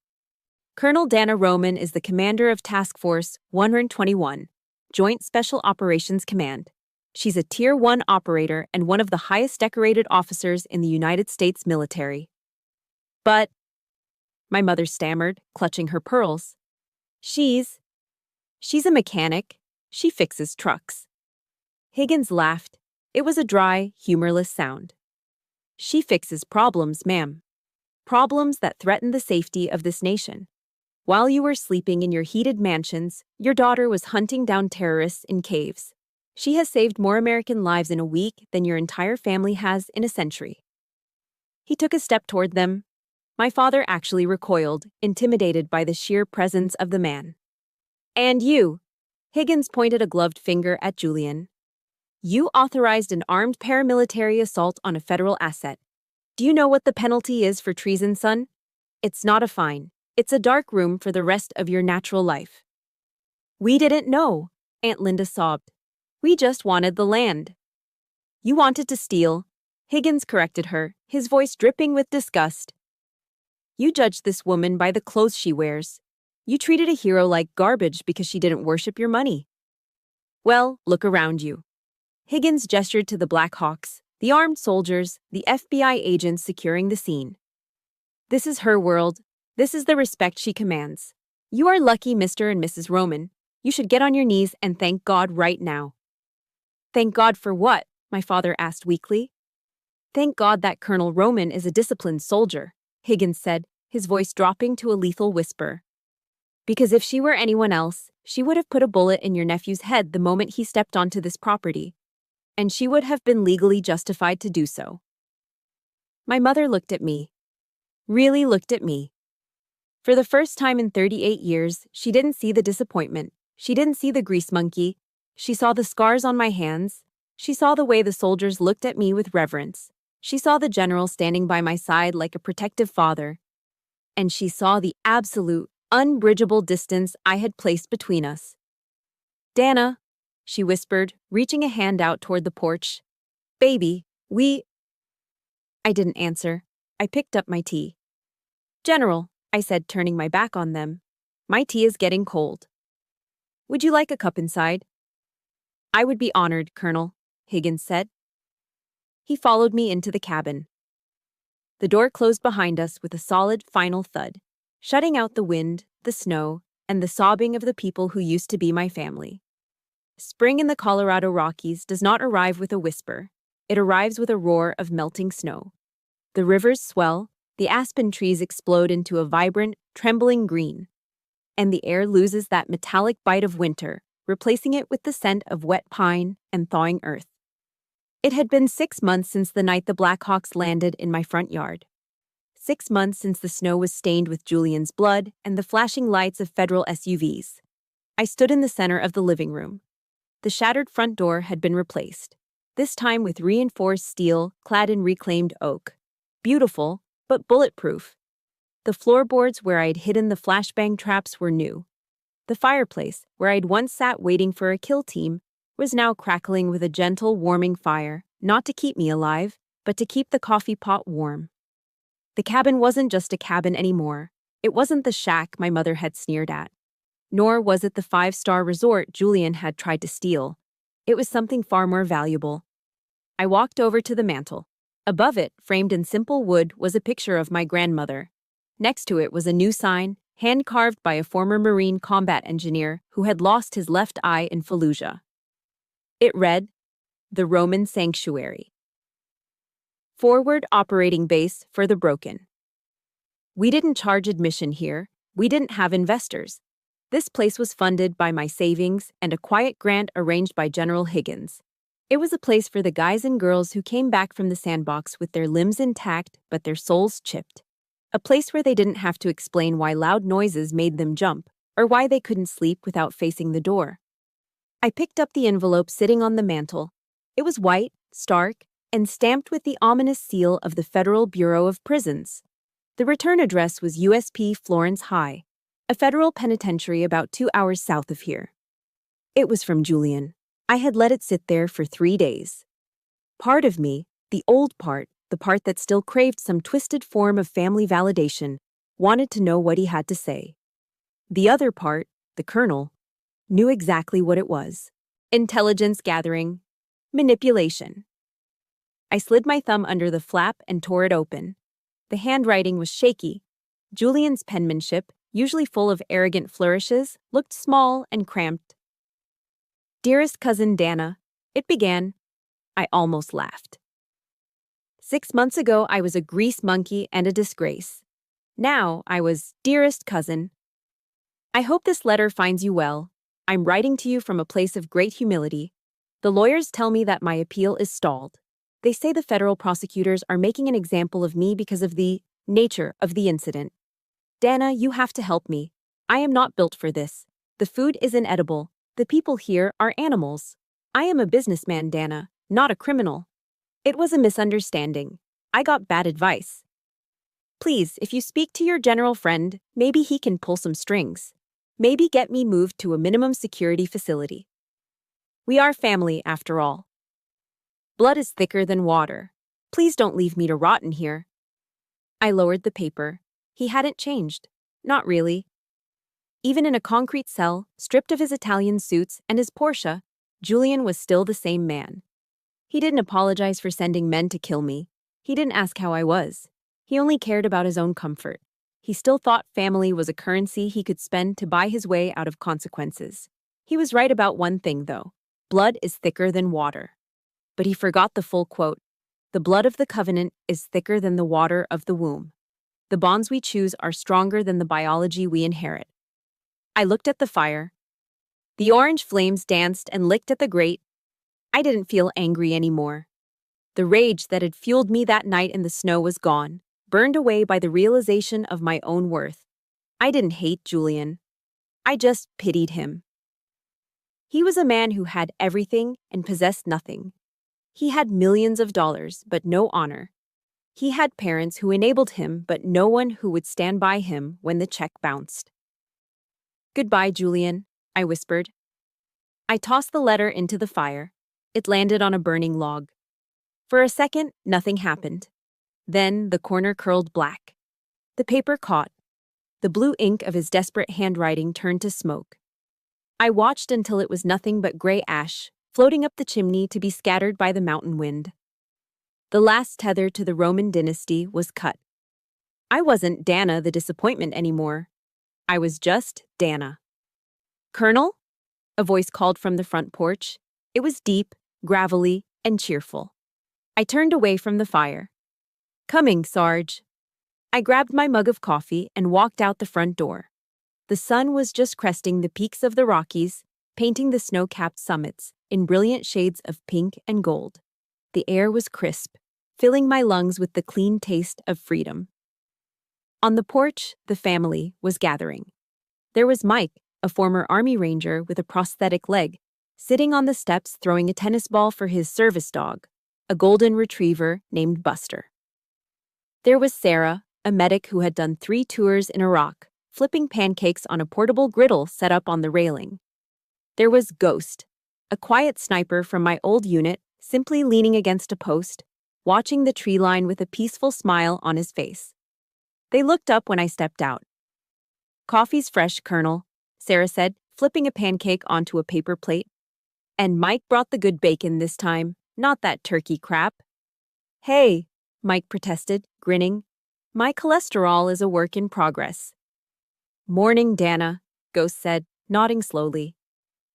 A: "Colonel Dana Roman is the commander of Task Force 121, Joint Special Operations Command. She's a Tier 1 operator and one of the highest decorated officers in the United States military." "But," my mother stammered, clutching her pearls, She's a mechanic. She fixes trucks." Higgins laughed. It was a dry, humorless sound. "She fixes problems, ma'am. Problems that threaten the safety of this nation. While you were sleeping in your heated mansions, your daughter was hunting down terrorists in caves. She has saved more American lives in a week than your entire family has in a century." He took a step toward them. My father actually recoiled, intimidated by the sheer presence of the man. "And you," Higgins pointed a gloved finger at Julian. "You authorized an armed paramilitary assault on a federal asset. Do you know what the penalty is for treason, son? It's not a fine. It's a dark room for the rest of your natural life." "We didn't know," Aunt Linda sobbed. "We just wanted the land." "You wanted to steal," Higgins corrected her, his voice dripping with disgust. "You judged this woman by the clothes she wears. You treated a hero like garbage because she didn't worship your money. Well, look around you." Higgins gestured to the Black Hawks, the armed soldiers, the FBI agents securing the scene. "This is her world. This is the respect she commands. You are lucky, Mr. and Mrs. Roman. You should get on your knees and thank God right now." "Thank God for what?" my father asked weakly. "Thank God that Colonel Roman is a disciplined soldier," Higgins said, his voice dropping to a lethal whisper. "Because if she were anyone else, she would have put a bullet in your nephew's head the moment he stepped onto this property. And she would have been legally justified to do so." My mother looked at me. Really looked at me. For the first time in 38 years, she didn't see the disappointment. She didn't see the grease monkey. She saw the scars on my hands. She saw the way the soldiers looked at me with reverence. She saw the general standing by my side like a protective father. And she saw the absolute, unbridgeable distance I had placed between us. Dana, she whispered, reaching a hand out toward the porch. Baby, I didn't answer. I picked up my tea. General, I said, turning my back on them. My tea is getting cold. Would you like a cup inside? I would be honored, Colonel, Higgins said. He followed me into the cabin. The door closed behind us with a solid final thud, shutting out the wind, the snow, and the sobbing of the people who used to be my family. Spring in the Colorado Rockies does not arrive with a whisper. It arrives with a roar of melting snow. The rivers swell, the aspen trees explode into a vibrant, trembling green, and the air loses that metallic bite of winter, replacing it with the scent of wet pine and thawing earth. It had been 6 months since the night the Blackhawks landed in my front yard. 6 months since the snow was stained with Julian's blood and the flashing lights of federal SUVs. I stood in the center of the living room. The shattered front door had been replaced, this time with reinforced steel clad in reclaimed oak. Beautiful, but bulletproof. The floorboards where I'd hidden the flashbang traps were new. The fireplace, where I'd once sat waiting for a kill team, was now crackling with a gentle, warming fire, not to keep me alive, but to keep the coffee pot warm. The cabin wasn't just a cabin anymore. It wasn't the shack my mother had sneered at. Nor was it the 5-star resort Julian had tried to steal. It was something far more valuable. I walked over to the mantel. Above it, framed in simple wood, was a picture of my grandmother. Next to it was a new sign, hand-carved by a former Marine combat engineer who had lost his left eye in Fallujah. It read, "The Roman Sanctuary. Forward operating base for the broken." We didn't charge admission here. We didn't have investors. This place was funded by my savings and a quiet grant arranged by General Higgins. It was a place for the guys and girls who came back from the sandbox with their limbs intact but their souls chipped. A place where they didn't have to explain why loud noises made them jump or why they couldn't sleep without facing the door. I picked up the envelope sitting on the mantel. It was white, stark, and stamped with the ominous seal of the Federal Bureau of Prisons. The return address was USP Florence High, a federal penitentiary about 2 hours south of here. It was from Julian. I had let it sit there for 3 days. Part of me, the old part, the part that still craved some twisted form of family validation, wanted to know what he had to say. The other part, the colonel, knew exactly what it was. Intelligence gathering. Manipulation. I slid my thumb under the flap and tore it open. The handwriting was shaky. Julian's penmanship, usually full of arrogant flourishes, looked small and cramped. "Dearest cousin Dana," it began. I almost laughed. 6 months ago, I was a grease monkey and a disgrace. Now, I was, "Dearest cousin, I hope this letter finds you well. I'm writing to you from a place of great humility. The lawyers tell me that my appeal is stalled. They say the federal prosecutors are making an example of me because of the nature of the incident. Dana, you have to help me. I am not built for this. The food is inedible. The people here are animals. I am a businessman, Dana, not a criminal. It was a misunderstanding. I got bad advice. Please, if you speak to your general friend, maybe he can pull some strings. Maybe get me moved to a minimum security facility. We are family, after all. Blood is thicker than water. Please don't leave me to rot in here." I lowered the paper. He hadn't changed. Not really. Even in a concrete cell, stripped of his Italian suits and his Porsche, Julian was still the same man. He didn't apologize for sending men to kill me. He didn't ask how I was. He only cared about his own comfort. He still thought family was a currency he could spend to buy his way out of consequences. He was right about one thing, though. Blood is thicker than water. But he forgot the full quote. The blood of the covenant is thicker than the water of the womb. The bonds we choose are stronger than the biology we inherit. I looked at the fire. The orange flames danced and licked at the grate. I didn't feel angry anymore. The rage that had fueled me that night in the snow was gone, burned away by the realization of my own worth. I didn't hate Julian. I just pitied him. He was a man who had everything and possessed nothing. He had millions of dollars, but no honor. He had parents who enabled him, but no one who would stand by him when the check bounced. Goodbye, Julian, I whispered. I tossed the letter into the fire. It landed on a burning log. For a second, nothing happened. Then the corner curled black. The paper caught. The blue ink of his desperate handwriting turned to smoke. I watched until it was nothing but gray ash, floating up the chimney to be scattered by the mountain wind. The last tether to the Roman dynasty was cut. I wasn't Dana the disappointment anymore. I was just Dana. Colonel? A voice called from the front porch. It was deep, gravelly, and cheerful. I turned away from the fire. Coming, Sarge. I grabbed my mug of coffee and walked out the front door. The sun was just cresting the peaks of the Rockies, painting the snow-capped summits in brilliant shades of pink and gold. The air was crisp, filling my lungs with the clean taste of freedom. On the porch, the family was gathering. There was Mike, a former Army Ranger with a prosthetic leg, sitting on the steps throwing a tennis ball for his service dog, a golden retriever named Buster. There was Sarah, a medic who had done 3 tours in Iraq, flipping pancakes on a portable griddle set up on the railing. There was Ghost, a quiet sniper from my old unit, simply leaning against a post, watching the tree line with a peaceful smile on his face. They looked up when I stepped out. Coffee's fresh, Colonel, Sarah said, flipping a pancake onto a paper plate. And Mike brought the good bacon this time, not that turkey crap. Hey, Mike protested, grinning. My cholesterol is a work in progress. Morning, Dana, Ghost said, nodding slowly.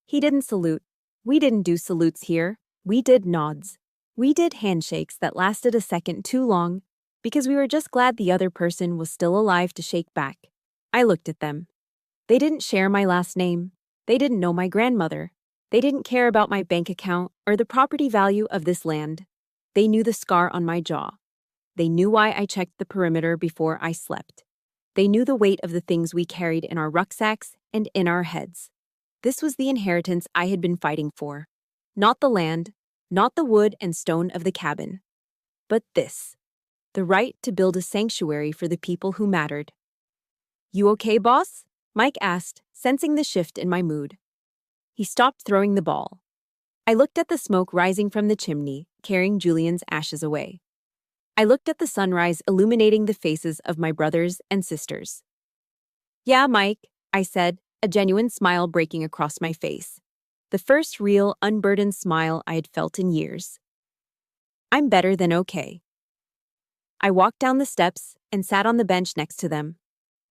A: He didn't salute. We didn't do salutes here. We did nods. We did handshakes that lasted a second too long because we were just glad the other person was still alive to shake back. I looked at them. They didn't share my last name. They didn't know my grandmother. They didn't care about my bank account or the property value of this land. They knew the scar on my jaw. They knew why I checked the perimeter before I slept. They knew the weight of the things we carried in our rucksacks and in our heads. This was the inheritance I had been fighting for. Not the land, not the wood and stone of the cabin, but this, the right to build a sanctuary for the people who mattered. You okay, boss? Mike asked, sensing the shift in my mood. He stopped throwing the ball. I looked at the smoke rising from the chimney, carrying Julian's ashes away. I looked at the sunrise illuminating the faces of my brothers and sisters. Yeah, Mike, I said, a genuine smile breaking across my face. The first real, unburdened smile I had felt in years. I'm better than okay. I walked down the steps and sat on the bench next to them.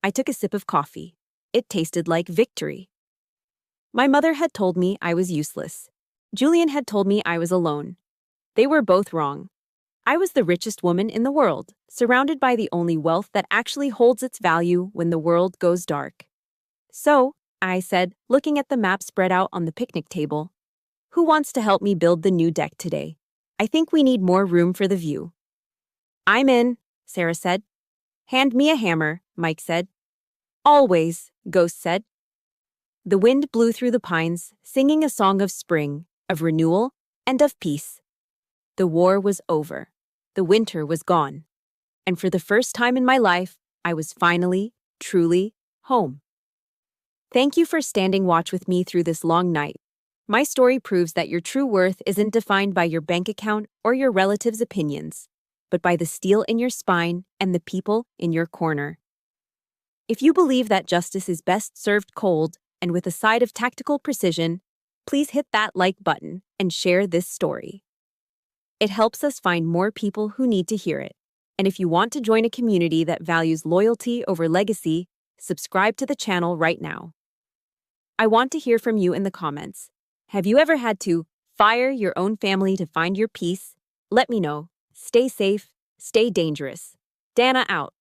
A: I took a sip of coffee. It tasted like victory. My mother had told me I was useless. Julian had told me I was alone. They were both wrong. I was the richest woman in the world, surrounded by the only wealth that actually holds its value when the world goes dark. So, I said, looking at the map spread out on the picnic table, who wants to help me build the new deck today? I think we need more room for the view. I'm in, Sarah said. Hand me a hammer, Mike said. Always, Ghost said. The wind blew through the pines, singing a song of spring, of renewal, and of peace. The war was over. The winter was gone. And for the first time in my life, I was finally, truly, home. Thank you for standing watch with me through this long night. My story proves that your true worth isn't defined by your bank account or your relatives' opinions, but by the steel in your spine and the people in your corner. If you believe that justice is best served cold and with a side of tactical precision, please hit that like button and share this story. It helps us find more people who need to hear it. And if you want to join a community that values loyalty over legacy, subscribe to the channel right now. I want to hear from you in the comments. Have you ever had to fire your own family to find your peace? Let me know. Stay safe, stay dangerous. Dana out.